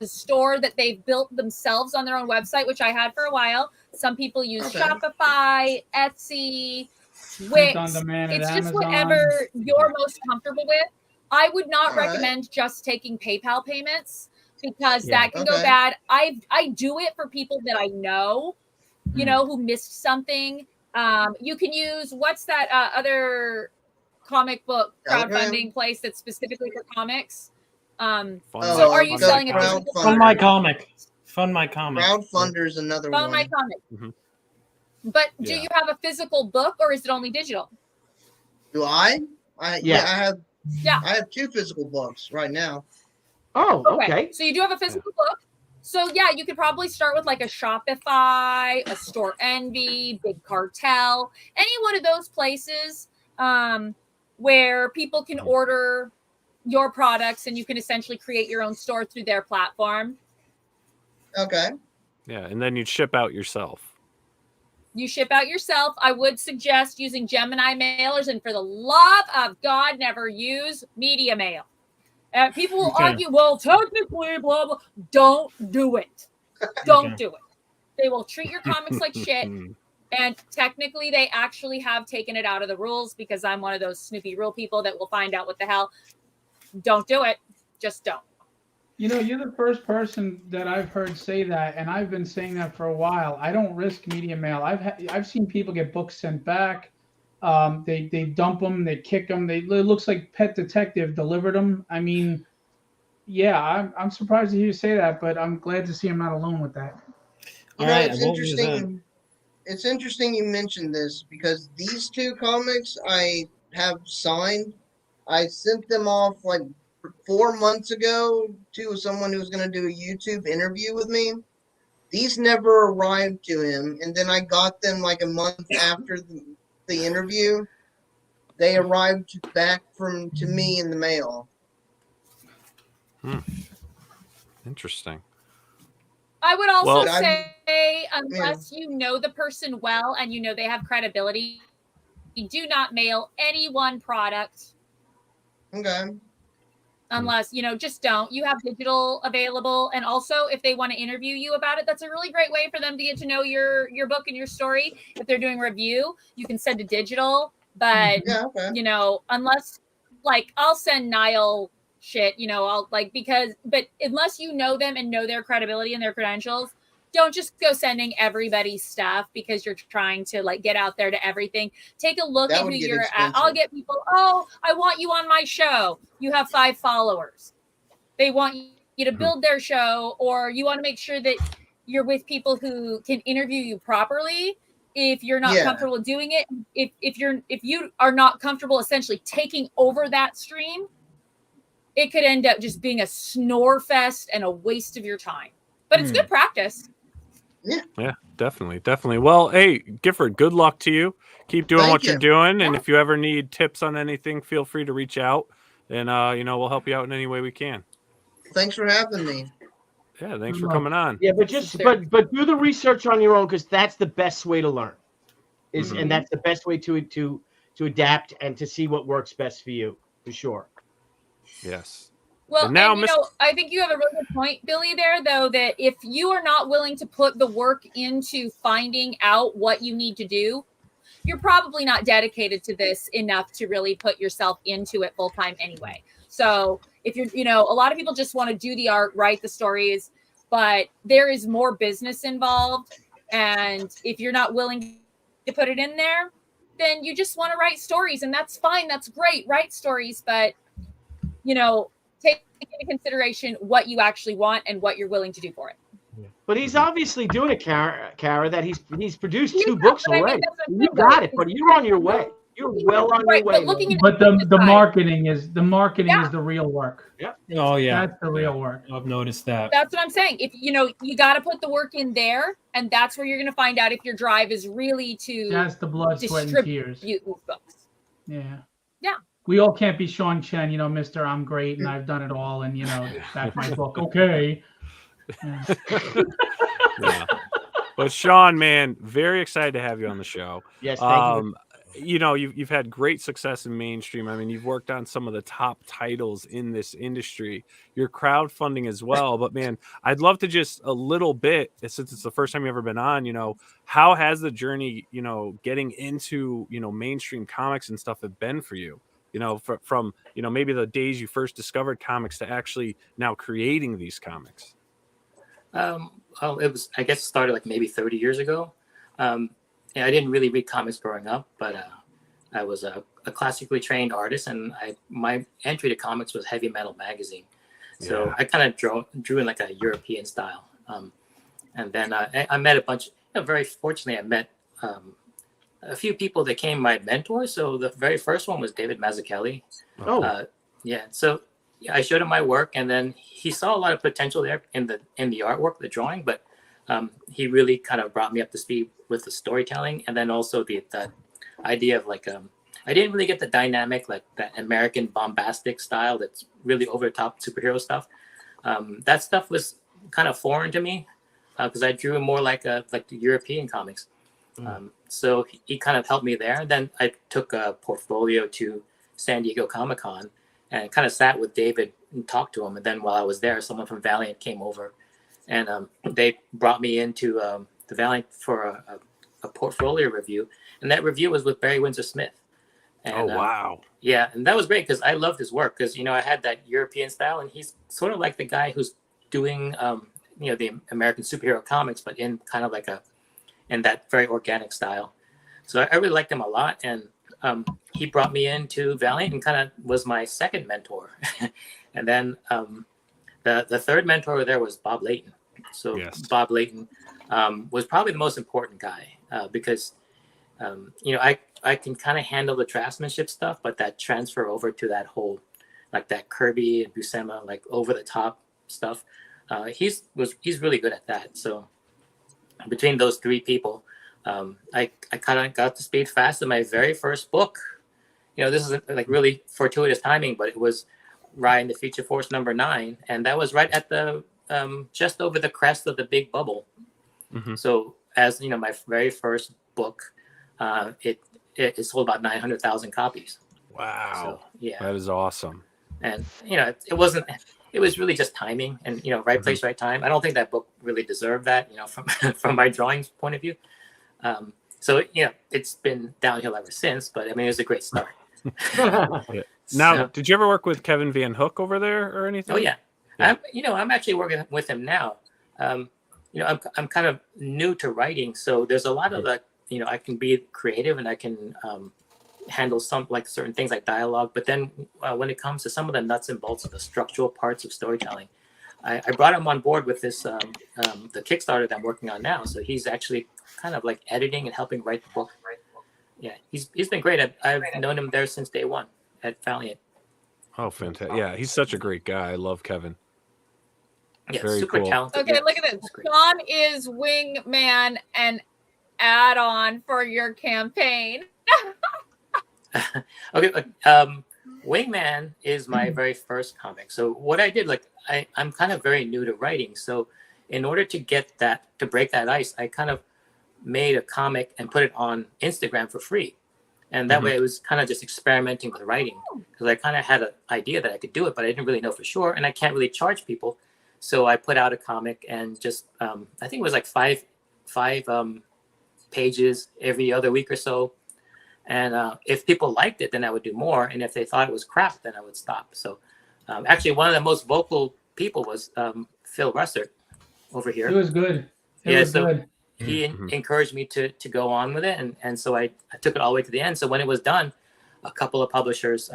store that they've built themselves on their own website, which I had for a while. Some people use Shopify, Etsy, Wix. It's just whatever you're most comfortable with. I would not recommend just taking PayPal payments because that can go bad. I do it for people that I know, you know, who missed something. You can use what's that other comic book crowdfunding place that's specifically for comics? So are you selling a physical Fund My Comic? Fund My Comic. Crowdfunder's another one. Fund My Comic. But do you have a physical book or is it only digital? Do I? I have 2 physical books right now. Oh, okay. So you do have a physical book. So yeah, you could probably start with like a Shopify, a Store Envy, Big Cartel, any one of those places where people can order your products and you can essentially create your own store through their platform. Okay. Yeah, and then you'd ship out yourself. You ship out yourself. I would suggest using Gemini mailers, and for the love of God, never use media mail. People will argue, well, technically, blah, blah. Don't do it. Don't do it. They will treat your comics like shit. And technically, they actually have taken it out of the rules because I'm one of those snoopy rule people that will find out what the hell. Don't do it. Just don't. You know, you're the first person that I've heard say that, and I've been saying that for a while. I don't risk media mail. I've seen people get books sent back. They dump them, they kick them. It looks like Pet Detective delivered them. I mean, yeah, I'm surprised to hear you say that, but I'm glad to see I'm not alone with that. You know, it's interesting. It's interesting you mentioned this because these 2 comics I have signed, I sent them off like 4 months ago to someone who was going to do a YouTube interview with me. These never arrived to him, and then I got them like a month after the interview. They arrived back to me in the mail. Interesting. I would also say, unless you know the person well and you know they have credibility, you do not mail any one product. Okay. Unless, you know, just don't. You have digital available. And also, if they want to interview you about it, that's a really great way for them to get to know your book and your story. If they're doing review, you can send a digital. But, you know, unless, like, I'll send Nile shit, you know, but unless you know them and know their credibility and their credentials, don't just go sending everybody stuff because you're trying to like get out there to everything. Take a look at who you're at. I'll get people, oh, I want you on my show. You have 5 followers. They want you to build their show, or you want to make sure that you're with people who can interview you properly. If you're not comfortable doing it, if you are not comfortable essentially taking over that stream, it could end up just being a snore fest and a waste of your time. But it's good practice. Yeah, definitely. Well, hey, Gifford, good luck to you. Keep doing what you're doing, and if you ever need tips on anything, feel free to reach out, and you know, we'll help you out in any way we can. Thanks for having me. Yeah, thanks for coming on. Yeah, but but do the research on your own because that's the best way to learn. And that's the best way to adapt and to see what works best for you, for sure. Yes. Well, and you know, I think you have a really good point, Billy, there, though, that if you are not willing to put the work into finding out what you need to do, you're probably not dedicated to this enough to really put yourself into it full time anyway. So if you're, you know, a lot of people just want to do the art, write the stories. but there is more business involved. And if you're not willing to put it in there, then you just want to write stories, and that's fine. That's great. Write stories, but take into consideration what you actually want and what you're willing to do for it. But he's obviously doing it, Cara, that he's produced 2 books already. You got it, but you're on your way. You're well on your way. But the marketing is the real work. Yeah. Oh yeah, that's the real work. I've noticed that. That's what I'm saying. If you got to put the work in there, and that's where you're going to find out if your drive is really to. That's the blood, sweat, and tears. These books. Yeah. Yeah. We all can't be Sean Chen, Mr. I'm great and I've done it all, and that's my book. Okay. Yeah. But Sean, man, very excited to have you on the show. Yes, thank you. You've had great success in mainstream. I mean, you've worked on some of the top titles in this industry. You're crowdfunding as well. But man, I'd love to just a little bit, since it's the first time you've ever been on, how has the journey, getting into, mainstream comics and stuff have been for you? From maybe the days you first discovered comics to actually now creating these comics. It was, I guess, started like maybe 30 years ago. I didn't really read comics growing up, but I was a classically trained artist, and my entry to comics was Heavy Metal magazine. So I kind of drew in like a European style. And then I met a bunch. Very fortunately, I met a few people that became my mentors. So the very first one was David Mazzucchelli. Oh, So I showed him my work, and then he saw a lot of potential there in the artwork, the drawing, but he really kind of brought me up to speed with the storytelling, and then also the idea of like I didn't really get the dynamic, like that American bombastic style that's really over the top superhero stuff. That stuff was kind of foreign to me because I drew more like the European comics. So he kind of helped me there. Then I took a portfolio to San Diego Comic-Con and kind of sat with David and talked to him. And then while I was there, someone from Valiant came over, and they brought me into the Valiant for a portfolio review. And that review was with Barry Windsor Smith. And, wow. Yeah, and that was great because I loved his work because, I had that European style, and he's sort of like the guy who's doing, the American superhero comics, but in kind of like in that very organic style. So I really liked him a lot. And he brought me into Valiant and kind of was my second mentor. And then the third mentor there was Bob Layton. So yes. Bob Layton was probably the most important guy because, I can kind of handle the draftsmanship stuff, but that transfer over to that whole, like that Kirby and Buscema, like over the top stuff, he's really good at that. So between those three people, I kind of got to speed fast in my very first book. This is like really fortuitous timing, but it was Ryan the Future Force #9, and that was right at the just over the crest of the big bubble. Mm-hmm. So as my very first book, it sold about 900,000 copies. Wow. So, yeah, that is awesome. And it was really just timing and right place, right time. I don't think that book really deserved that, from my drawings point of view. So it's been downhill ever since, but I mean it was a great start. Now, did you ever work with Kevin Van Hook over there or anything? Oh yeah. I'm actually working with him now. I'm kind of new to writing, so there's a lot of I can be creative and I can handle some like certain things like dialogue, but then when it comes to some of the nuts and bolts of the structural parts of storytelling, I brought him on board with this the Kickstarter that I'm working on now. So he's actually kind of like editing and helping write the book. Yeah, he's been great. I've known him there since day one at Valiant. Oh, fantastic! Yeah, he's such a great guy. I love Kevin. Yeah, very super cool. Talented. Okay, look at this. Sean is wingman and add-on for your campaign. Okay, Wingman is my very first comic. So what I did, I'm kind of very new to writing. So in order to to break that ice, I kind of made a comic and put it on Instagram for free. And that way it was kind of just experimenting with writing because I kind of had an idea that I could do it, but I didn't really know for sure. And I can't really charge people. So I put out a comic and just, I think it was like five pages every other week or so. And if people liked it, then I would do more. And if they thought it was crap, then I would stop. So actually, one of the most vocal people was Phil Russertt. over here. It was good. Yeah, Was so good. he encouraged me to go on with it, and so I took it all the way to the end. So when it was done, a couple of publishers,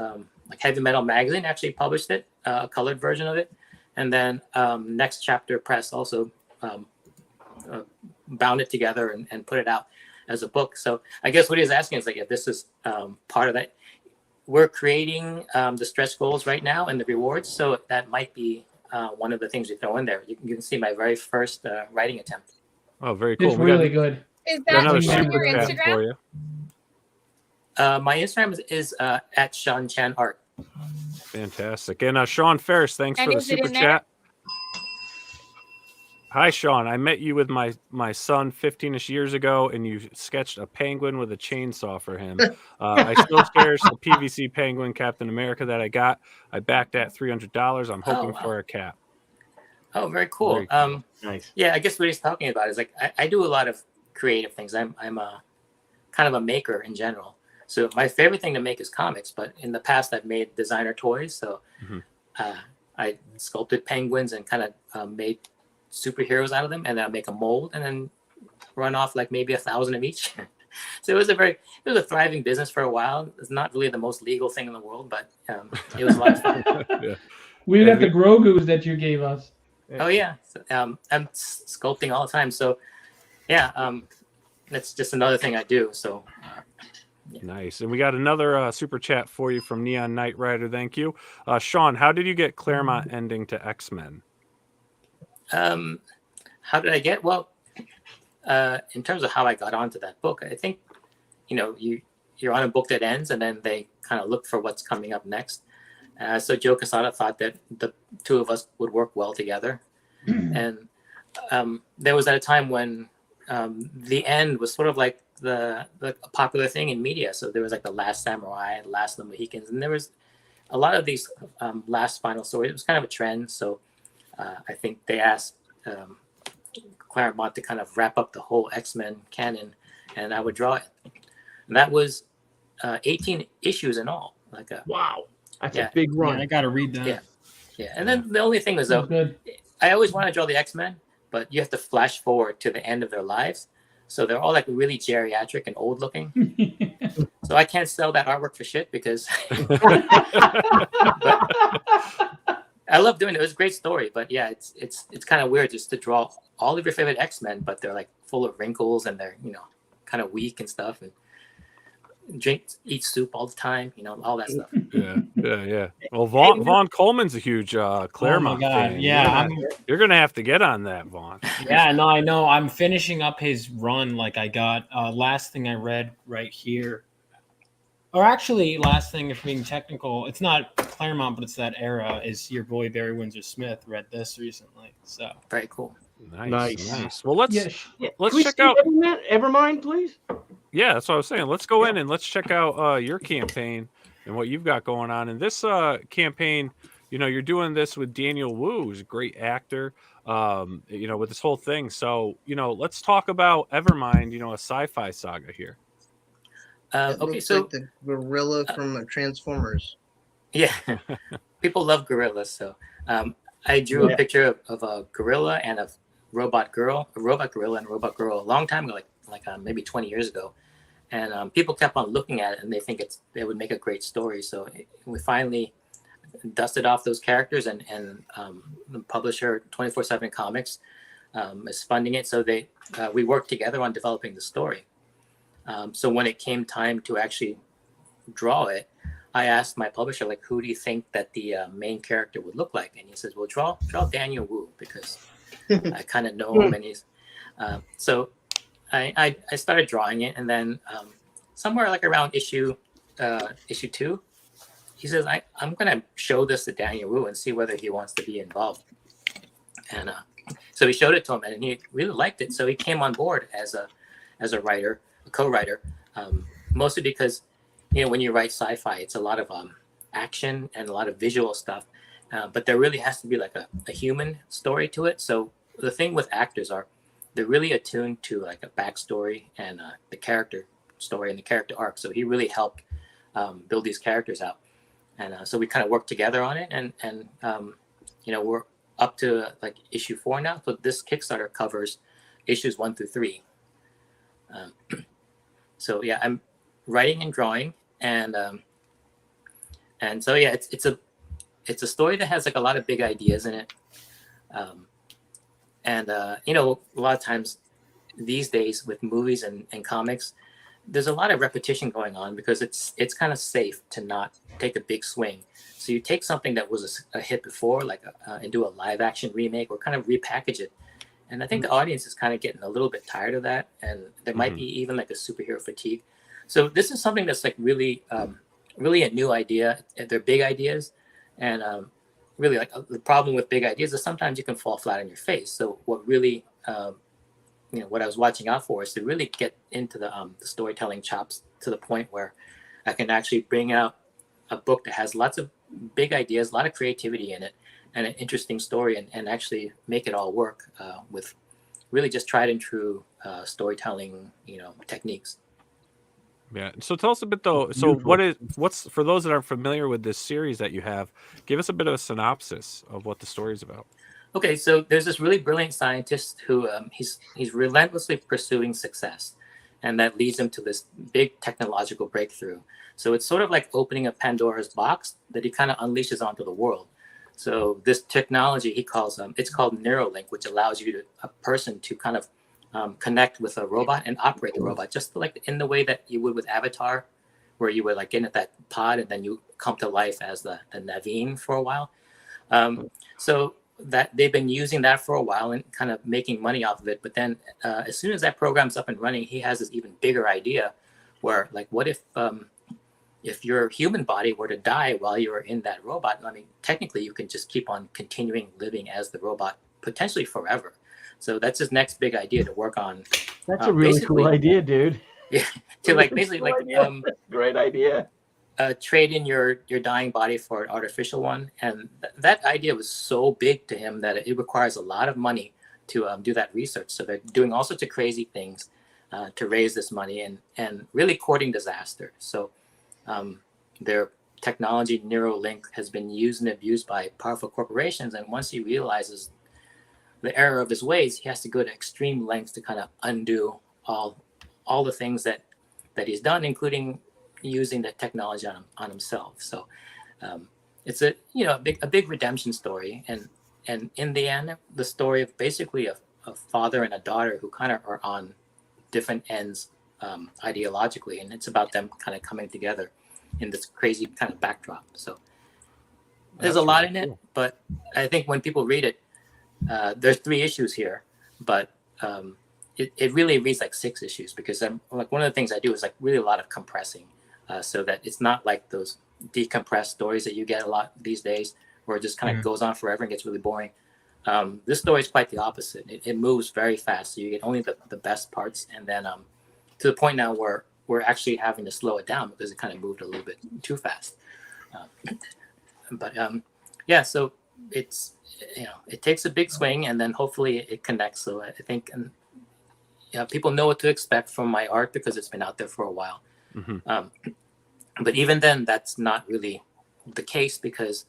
like Heavy Metal Magazine, actually published it, a colored version of it, and then Next Chapter Press also bound it together and put it out as a book. So I guess what he's asking is like, if this is part of that. We're creating the stretch goals right now and the rewards, so that might be one of the things we throw in there. You can see my very first writing attempt. Oh, very cool. It's really good. Is Got that another on super your chat Instagram? for you. My Instagram is at Sean Chen Art. Fantastic. And Sean Ferris, thanks And for the is it super in there? chat. Hi, Sean. I met you with my son 15-ish years ago, and you sketched a penguin with a chainsaw for him. I still cherish the PVC penguin Captain America that I got. I backed at $300. I'm hoping for a cap. Oh, very cool. Very cool. Nice. Yeah, I guess what he's talking about is like I do a lot of creative things. I'm a kind of a maker in general. So my favorite thing to make is comics, but in the past I've made designer toys. So I sculpted penguins and kind of made superheroes out of them, and then I make a mold and then run off like maybe 1,000 of each. So it was a thriving business for a while. It's not really the most legal thing in the world, but it was a lot of fun. Yeah. We got the Grogu's that you gave us. Oh yeah, so, I'm sculpting all the time. So yeah, that's just another thing I do. So Nice. And we got another super chat for you from Neon Knight Rider. Thank you. Sean, how did you get Claremont ending to X-Men? How did I get? Well, in terms of how I got onto that book, I think, you're on a book that ends and then they kind of look for what's coming up next. So Joe Quesada thought that the two of us would work well together. And there was at a time when the end was sort of like the popular thing in media. So there was like The Last Samurai, Last of the Mohicans, and there was a lot of these last final stories. It was kind of a trend. So I think they asked Claremont to kind of wrap up the whole X-Men canon, and I would draw it. And that was 18 issues in all. Wow, that's a big run. I got to read that. Yeah. And then the only thing was, though, I always want to draw the X-Men, but you have to flash forward to the end of their lives. So they're all like really geriatric and old looking. So I can't sell that artwork for shit because I love doing it. It was a great story, but yeah, it's kind of weird just to draw all of your favorite X-Men, but they're like full of wrinkles and they're, kind of weak and stuff, and eat soup all the time, all that stuff. Yeah. Well, Vaughn Coleman's a huge Claremont fan. Yeah, you're gonna have to get on that, Vaughn. Yeah, no, I know. I'm finishing up his run. Like I got last thing I read right here. Or actually, last thing, if being technical, it's not Claremont, but it's that era, is your boy Barry Windsor Smith read this recently. So very cool. Nice. Well, let's Can check we out Evermind, please. Yeah, that's what I was saying. Let's go in and let's check out your campaign and what you've got going on. In this campaign, you're doing this with Daniel Wu, who's a great actor, with this whole thing. So, let's talk about Evermind, a sci-fi saga here. Okay, so like the gorilla from Transformers. Yeah, people love gorillas. So I drew a picture of a gorilla and a robot gorilla and a robot girl a long time ago, like maybe 20 years ago. And people kept on looking at it and they think it would make a great story. So we finally dusted off those characters and the publisher 24/7 Comics is funding it. So we worked together on developing the story. So when it came time to actually draw it, I asked my publisher, like, who do you think that the main character would look like? And he says, well, draw Daniel Wu, because I kind of know him. And he's so I started drawing it, and then somewhere like around issue 2, he says, I'm gonna show this to Daniel Wu and see whether he wants to be involved. And so we showed it to him, and he really liked it. So he came on board as a writer, a co-writer, mostly because when you write sci-fi, it's a lot of action and a lot of visual stuff, but there really has to be like a human story to it. So the thing with actors are they're really attuned to like a backstory and the character story and the character arc. So he really helped build these characters out, and so we kind of worked together on it. And up to like issue 4 now. So this Kickstarter covers issues 1 through 3. So yeah, I'm writing and drawing, and so yeah, it's a story that has like a lot of big ideas in it. You know, a lot of times these days with movies and comics, there's a lot of repetition going on because it's kind of safe to not take a big swing. So you take something that was a hit before, like and do a live action remake or kind of repackage it. And I think the audience is kind of getting a little bit tired of that, and there might be even like a superhero fatigue. So this is something that's like really, really a new idea. They're big ideas, and really like the problem with big ideas is sometimes you can fall flat on your face. So what really, you know, what I was watching out for is to really get into the storytelling chops to the point where I can actually bring out a book that has lots of big ideas, a lot of creativity in it, and an interesting story, and actually make it all work with really just tried and true storytelling, you know, techniques. Yeah. So tell us a bit though. So what's for those that aren't familiar with this series that you have, give us a bit of a synopsis of what the story is about. Okay, so there's this really brilliant scientist who he's relentlessly pursuing success, and that leads him to this big technological breakthrough. So it's sort of like opening a Pandora's box that he kind of unleashes onto the world. So this technology he calls it's called Neuralink, which allows a person to kind of connect with a robot and operate the robot, just like in the way that you would with Avatar, where you would like get into that pod and then you come to life as the Naveen for a while. So that they've been using that for a while and kind of making money off of it. But then as soon as that program's up and running, he has this even bigger idea where like, what if your human body were to die while you were in that robot? I mean, technically you can just keep on continuing living as the robot potentially forever. So that's his next big idea to work on. That's a really cool idea, dude. Yeah, to like basically like great idea. Trade in your dying body for an artificial one, and that idea was so big to him that it requires a lot of money to do that research. So they're doing all sorts of crazy things to raise this money, and really courting disaster. So their technology Neuralink has been used and abused by powerful corporations, and once he realizes the error of his ways, he has to go to extreme lengths to kind of undo all the things that he's done, including using the technology on himself. So it's a big redemption story, and in the end, the story of basically a father and a daughter who kind of are on different ends ideologically, and it's about them kind of coming together in this crazy kind of backdrop. So there's a lot in it, but I think when people read it, there's 3 issues here, but it really reads like 6 issues because I'm like one of the things I do is like really a lot of compressing, so that it's not like those decompressed stories that you get a lot these days where it just kind of goes on forever and gets really boring. This story is quite the opposite. It moves very fast, so you get only the best parts, and then to the point now where we're actually having to slow it down because it kind of moved a little bit too fast. Yeah, so it's, you know, it takes a big swing and then hopefully it connects. So I think people know what to expect from my art because it's been out there for a while. But even then, that's not really the case because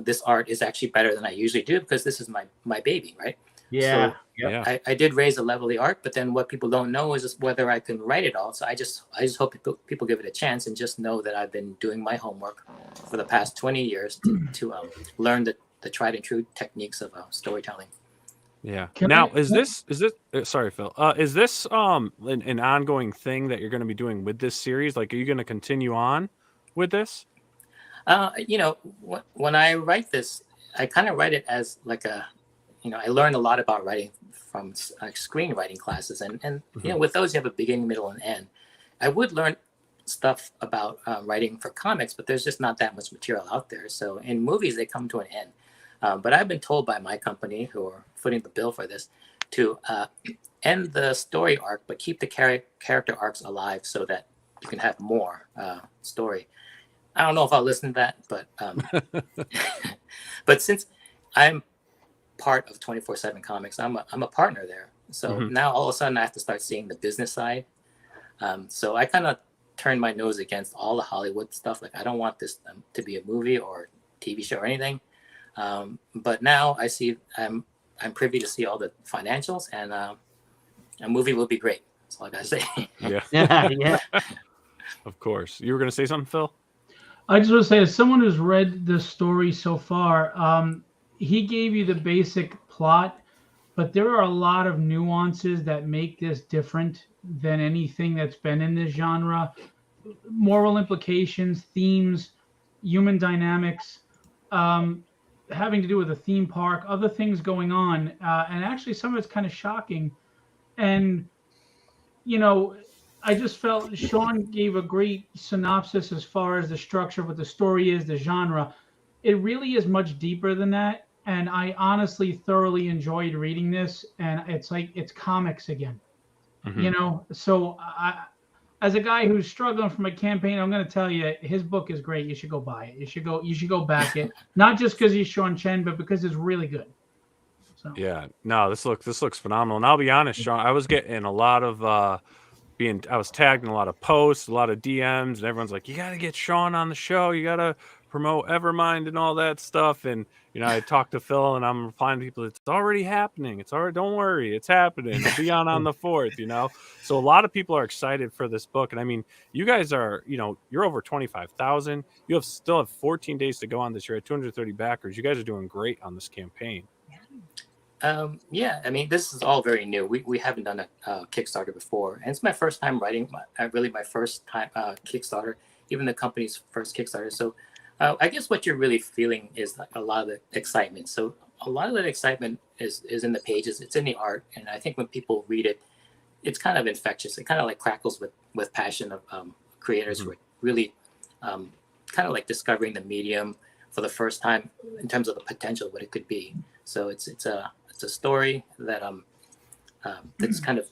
this art is actually better than I usually do because this is my baby, right? Yeah. So, I did raise the level of the art, but then what people don't know is just whether I can write it all. So I just hope people give it a chance and just know that I've been doing my homework for the past 20 years to learn the tried and true techniques of storytelling. Yeah. Now, is this sorry, Phil. Is this an ongoing thing that you're going to be doing with this series? Like, are you going to continue on with this? You know, when I write this, I kind of write it as like I learned a lot about writing from screenwriting classes, and you know, with those you have a beginning, middle, and end. I would learn stuff about writing for comics, but there's just not that much material out there. So in movies, they come to an end. But I've been told by my company, who are footing the bill for this, to end the story arc, but keep the character arcs alive so that you can have more story. I don't know if I'll listen to that, but but since I'm part of 24/7 Comics, I'm a partner there. So now all of a sudden I have to start seeing the business side. So I kind of turn my nose against all the Hollywood stuff. Like I don't want this to be a movie or TV show or anything. But now I see I'm privy to see all the financials, and a movie will be great. That's all I gotta say. Yeah. Yeah. Of course. You were going to say something, Phil? I just want to say, as someone who's read the story so far, he gave you the basic plot, but there are a lot of nuances that make this different than anything that's been in this genre. Moral implications, themes, human dynamics, having to do with a theme park, other things going on, and actually some of it's kind of shocking. And I just felt Sean gave a great synopsis as far as the structure, what the story is, the genre. It really is much deeper than that. And I honestly thoroughly enjoyed reading this. And it's like, it's comics again, So as a guy who's struggling from a campaign, I'm going to tell you, his book is great. You should go buy it. You should go back it. Not just because he's Sean Chen, but because it's really good. So. Yeah, no, this looks phenomenal. And I'll be honest, Sean, I was getting a lot of I was tagged in a lot of posts, a lot of DMs, and everyone's like, you got to get Sean on the show. You got to promote EVERMIND and all that stuff. And, I talked to Phil, and I'm replying to people, it's already happening. It's already, don't worry, it's happening. It'll be on the 4th, So a lot of people are excited for this book. And I mean, you guys are, you're over 25,000. You still have 14 days to go on this year at 230 backers. You guys are doing great on this campaign. Yeah, I mean, this is all very new. We haven't done a Kickstarter before, and it's my first time writing. My first time Kickstarter, even the company's first Kickstarter. So, I guess what you're really feeling is like a lot of the excitement. So, a lot of that excitement is in the pages. It's in the art, and I think when people read it, it's kind of infectious. It kind of like crackles with passion of creators who are really kind of like discovering the medium for the first time in terms of the potential of what it could be. So it's a story that that's kind of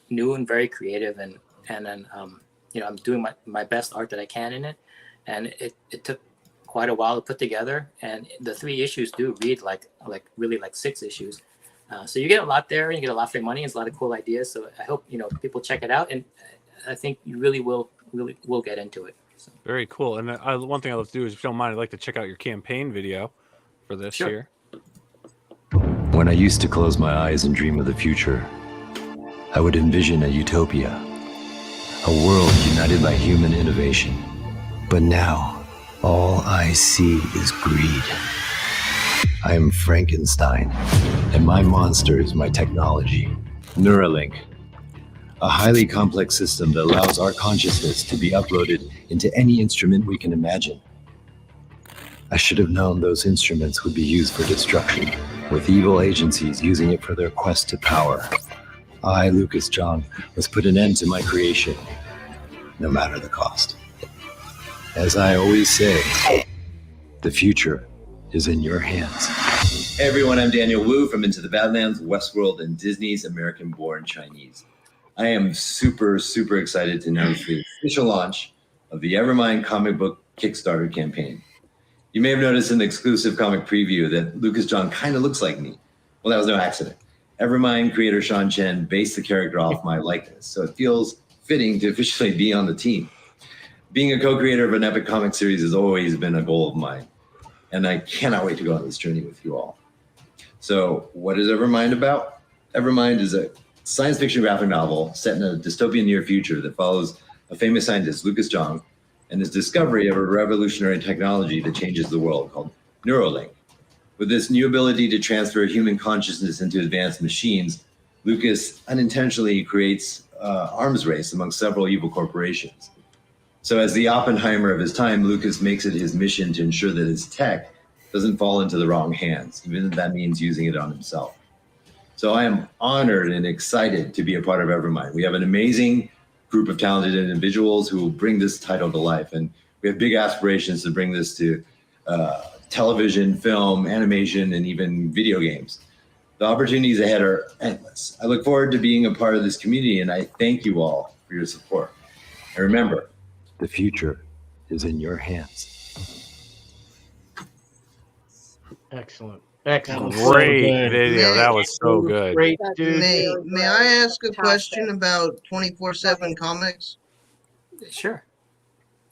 new and very creative, and then I'm doing my best art that I can in it, and it took quite a while to put together, and the 3 issues do read like really like 6 issues, so you get a lot there, and you get a lot for your money. It's a lot of cool ideas, so I hope people check it out, and I think you really will get into it. So. Very cool. And one thing I love to do is, if you don't mind, I'd like to check out your campaign video for this year. When I used to close my eyes and dream of the future, I would envision a utopia, a world united by human innovation. But now, all I see is greed. I am Frankenstein, and my monster is my technology, Neuralink, a highly complex system that allows our consciousness to be uploaded into any instrument we can imagine. I should have known those instruments would be used for destruction, with evil agencies using it for their quest to power. I, Lucas John, must put an end to my creation, no matter the cost. As I always say, the future is in your hands. Hey everyone, I'm Daniel Wu from Into the Badlands, Westworld, and Disney's American-Born Chinese. I am super, super excited to announce the official launch of the EVERMIND comic book Kickstarter campaign. You may have noticed in the exclusive comic preview that Lucas John kind of looks like me. Well, that was no accident. EVERMIND creator Sean Chen based the character off my likeness, so it feels fitting to officially be on the team. Being a co-creator of an epic comic series has always been a goal of mine, and I cannot wait to go on this journey with you all. So, what is EVERMIND about? EVERMIND is a science fiction graphic novel set in a dystopian near future that follows a famous scientist, Lucas John, and his discovery of a revolutionary technology that changes the world called Neuralink. With this new ability to transfer human consciousness into advanced machines, Lucas unintentionally creates an arms race among several evil corporations. So as the Oppenheimer of his time, Lucas makes it his mission to ensure that his tech doesn't fall into the wrong hands, even if that means using it on himself. So I am honored and excited to be a part of EVERMIND. We have an amazing group of talented individuals who will bring this title to life. And we have big aspirations to bring this to television, film, animation, and even video games. The opportunities ahead are endless. I look forward to being a part of this community, and I thank you all for your support. And remember, the future is in your hands. Excellent. Excellent. Great video. That was so good. Great, dude. May I ask a question about 24/7 comics? Sure.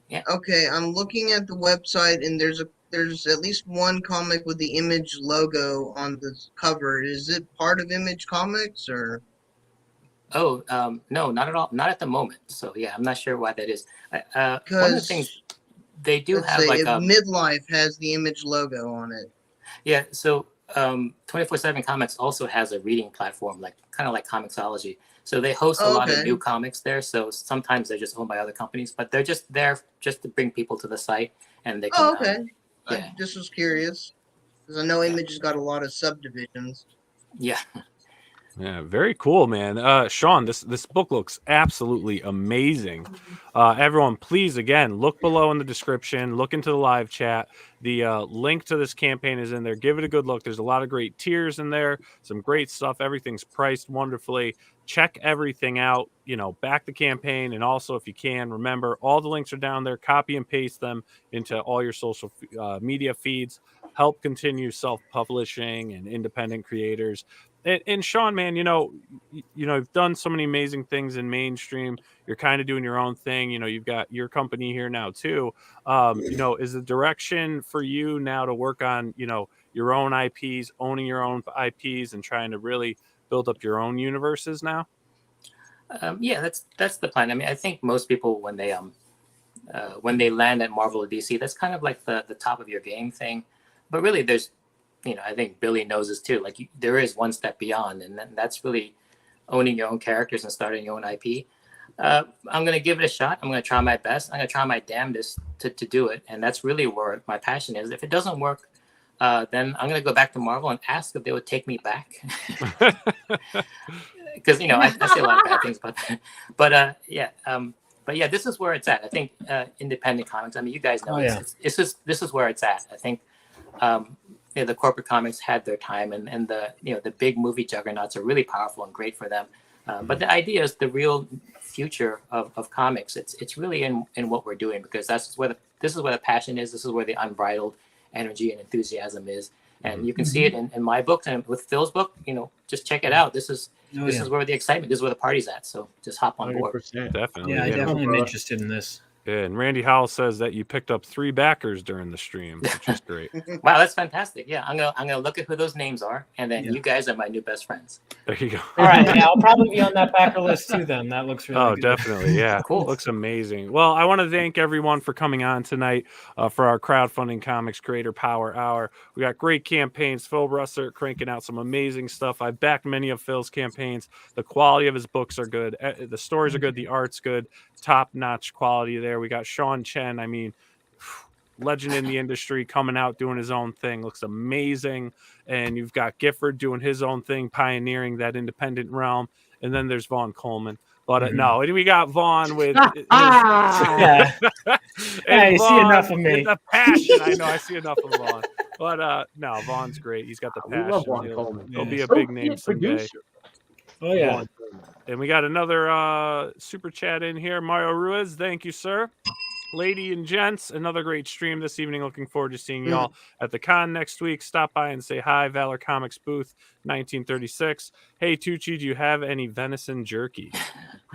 Yeah. Okay, I'm looking at the website, and there's a there's at least one comic with the Image logo on the cover. Is it part of Image Comics or? Oh, no, not at all. Not at the moment. So yeah, I'm not sure why that is. One of the things they do have, like, Midlife has the Image logo on it. Yeah, so 24/7 Comics also has a reading platform, like kind of like Comixology. So they host a lot of new comics there. So sometimes they're just owned by other companies, but they're just there just to bring people to the site, and they can. I just was curious because I know Image has got a lot of subdivisions. Yeah. Yeah, very cool, man. Sean, this book looks absolutely amazing. Everyone, please, again, look below in the description. Look into the live chat. The link to this campaign is in there. Give it a good look. There's a lot of great tiers in there. Some great stuff. Everything's priced wonderfully. Check everything out. You know, back the campaign. And also, if you can, remember, all the links are down there. Copy and paste them into all your social media feeds. Help continue self-publishing and independent creators. And Sean, man, you've done so many amazing things in mainstream. You're kind of doing your own thing. You've got your company here now too. Is the direction for you now to work on, your own IPs, owning your own IPs, and trying to really build up your own universes now? Yeah, that's the plan. I mean, I think most people when they land at Marvel or DC, that's kind of like the top of your game thing. But really, there's I think Billy knows this too. Like there is one step beyond, and that's really owning your own characters and starting your own IP. I'm going to give it a shot. I'm going to try my best. I'm going to try my damnedest to do it. And that's really where my passion is. If it doesn't work, then I'm going to go back to Marvel and ask if they would take me back. Because, I say a lot of bad things about that. But yeah, this is where it's at. I think independent comics, I mean, you guys know this is where it's at. I think the corporate comics had their time, and the big movie juggernauts are really powerful and great for them. But the idea is the real future of comics. It's really in what we're doing, because this is where the passion is. This is where the unbridled energy and enthusiasm is, and you can see it in my books and with Phil's book. Just check it out. This is where the excitement. This is where the party's at. So just hop on board. Definitely. Yeah, I definitely am interested in this. Yeah, and Randy Howell says that you picked up 3 backers during the stream, which is great. Wow, that's fantastic. Yeah, I'm gonna look at who those names are, and then you guys are my new best friends. There you go. All right, yeah, I'll probably be on that backer list too. Then that looks really good. Definitely, yeah, cool. Looks amazing. Well, I want to thank everyone for coming on tonight for our crowdfunding comics creator power hour. We got great campaigns. Phillip Russertt cranking out some amazing stuff. I've backed many of Phil's campaigns. The quality of his books are good. The stories are good. The art's good. Top-notch quality there. We got Sean Chen, I mean, legend in the industry, coming out doing his own thing. Looks amazing. And you've got Gifford doing his own thing, pioneering that independent realm. And then there's Vaughn Coleman. But no, we got Vaughn with yeah, you see enough of me. The passion. I know, I see enough of Vaughn. But no, Vaughn's great. He's got the passion. We love Vaughn Coleman. He'll be a big name someday. Oh yeah. And we got another super chat in here. Mario Ruiz, thank you, sir. Lady and gents, another great stream this evening. Looking forward to seeing y'all at the con next week. Stop by and say hi. Valor Comics booth, 1936. Hey, Tucci, do you have any venison jerky?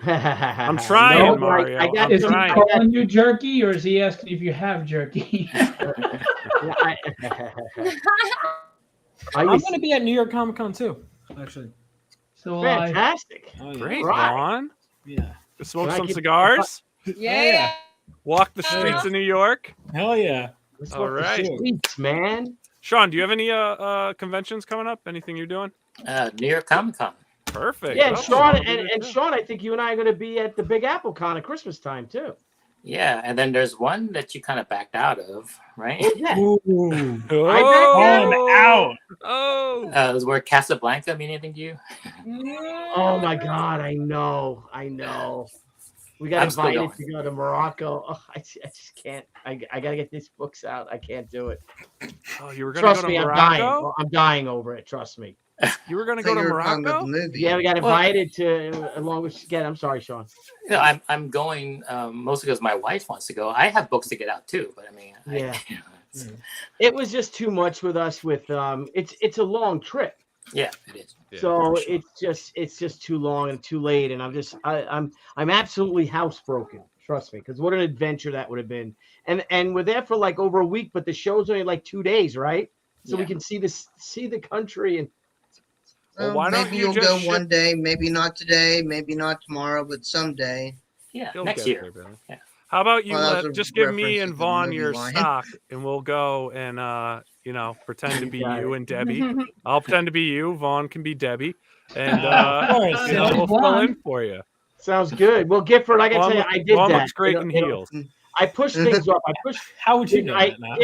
I'm trying, no, Mario. Is he calling you jerky, or is he asking if you have jerky? I'm going to be at New York Comic Con too, actually. So fantastic. Great, Vaughn. Yeah. Smoke some cigars. Yeah. Walk the streets of New York. Hell yeah. All right. Streets, man. Sean, do you have any conventions coming up? Anything you're doing? New York Comic Con. Perfect. Yeah, Sean, and Sean, I think you and I are going to be at the Big Apple Con at Christmas time too. Yeah, and then there's one that you kind of backed out of, right? Ooh. I'm out. Oh. Does word Casablanca mean anything to you? Oh my God, I know. We got invited to go to Morocco. Oh, I just can't. I got to get these books out. I can't do it. Oh, you were going to go to Morocco? I'm dying over it. Trust me. You were going to go to Morocco? Yeah, we got invited to, along with, again, I'm sorry, Sean. I'm going mostly because my wife wants to go. I have books to get out too, but I mean, it was just too much with us. With it's a long trip. Yeah, it is. Yeah, so sure. it's just too long and too late, and I'm absolutely housebroken. Trust me, because what an adventure that would have been. And we're there for like over a week, but the show's only like 2 days, right? So we can see the country and. Well, why don't maybe you you'll just go ship- one day, maybe not today, maybe not tomorrow, but someday. Yeah, You'll next get year. there, Billy. Yeah. How about you Well, that was a just give me reference and to the Vaughn movie your line. stock, and we'll go and pretend to be Got you it. and Debbie. I'll pretend to be you. Vaughn can be Debbie, and Of course, we'll fill blonde. in for you. Sounds good. Well, Gifford, I gotta tell you, I did Vaughn that. looks great in heels. I pushed things off. How would you know that now?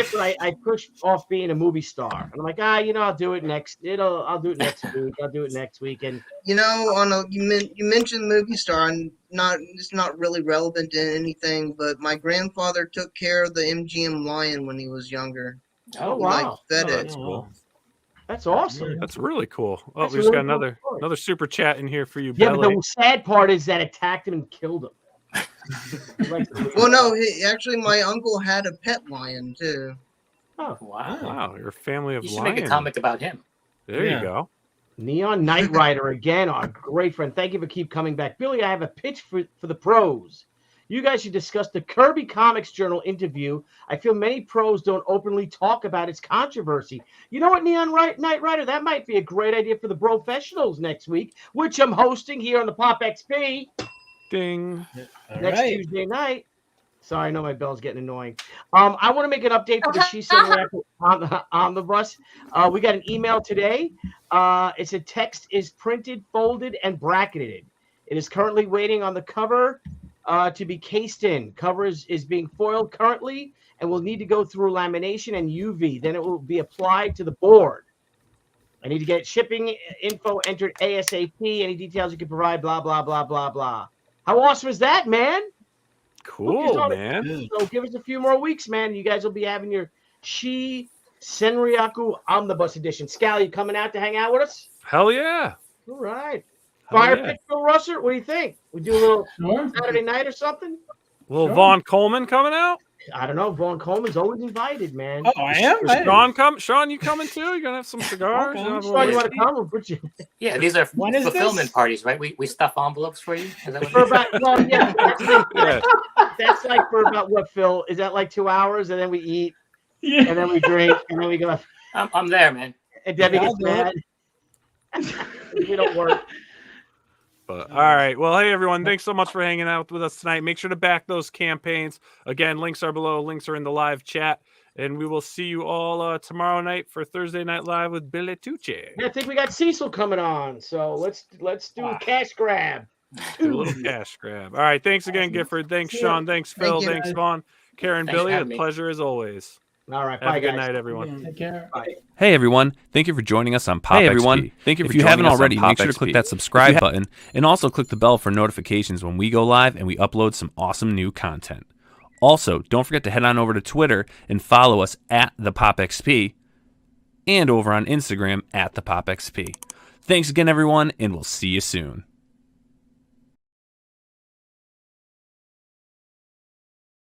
I pushed off being a movie star. And I'm like, I'll do it next. I'll do it next week. I'll do it next week. And You mentioned movie star, and it's not really relevant to anything, but my grandfather took care of the MGM Lion when he was younger. oh He wow, fed it. That's cool. that's awesome. That's really cool. Oh, That's we a just really got cool story. another super chat in here for you, Yeah, but Belly. the sad part is that it attacked him and killed him. Well, no, actually, my uncle had a pet lion too. Oh, Wow, you're a family of You should lions. make a comic about him. There you go. Neon Knight Rider again, our great friend. Thank you for keep coming back, Billy. I have a pitch for the pros. You guys should discuss the Kirby Comics Journal interview. I feel many pros don't openly talk about its controversy. You know what, Knight Rider? That might be a great idea for the Professionals next week, which I'm hosting here on the Pop XP Ding. next Tuesday night. Sorry, I know my bell's getting annoying. I want to make an update for the She Said on the bus. We got an email today. It said text is printed, folded, and bracketed. It is currently waiting on the cover to be cased in. Cover is being foiled currently and will need to go through lamination and UV. Then it will be applied to the board. I need to get shipping info entered ASAP. Any details you can provide, blah, blah, blah, blah, blah. How awesome is that, man? Cool, man. So give us a few more weeks, man. You guys will be having your Shi Senryaku Omnibus Edition. Scal, you coming out to hang out with us? Hell yeah. All right. Hell Fire yeah. Pit Phil Russertt, what do you think? We do a little Saturday night or something? Little Vaughn Coleman coming out? I don't know. Vaughn Coleman's always invited, man. Oh, I am? Sean, you coming too? You gonna have some cigars? Okay. You have a Sean, you little want to come? We'll put you. Yeah, these are When is fulfillment this? parties, right? We stuff envelopes for you. Is that what For it is? about, well, yeah, Yeah. that's like for about what, Phil? Is that like 2 hours? And then we eat, Yeah. and then we drink, and then we go. I'm there, man. And Debbie Yeah, gets I'll do mad. We don't work. But, all right. Well, hey, everyone. Thanks so much for hanging out with us tonight. Make sure to back those campaigns. Again, links are below. Links are in the live chat. And we will see you all tomorrow night for Thursday Night Live with Billy Tucci. I think we got Cecil coming on, so let's do a cash grab. Do a little cash grab. All right. Thanks again, Gifford. Thanks, Sean. Thanks, Phil. Thank you, Thanks, guys. Vaughn. Karen, Thanks for Billy. A having me. pleasure as always. All right, Have bye, a good guys. night, everyone. Take care. Bye. Hey everyone, thank you for joining us on Pop XP. Hey everyone, thank you for If you haven't joining us on already, Pop make sure to XP. click that subscribe button and also click the bell for notifications when we go live and we upload some awesome new content. Also, don't forget to head on over to Twitter and follow us at the Pop XP and over on Instagram at the Pop XP. Thanks again everyone, and we'll see you soon.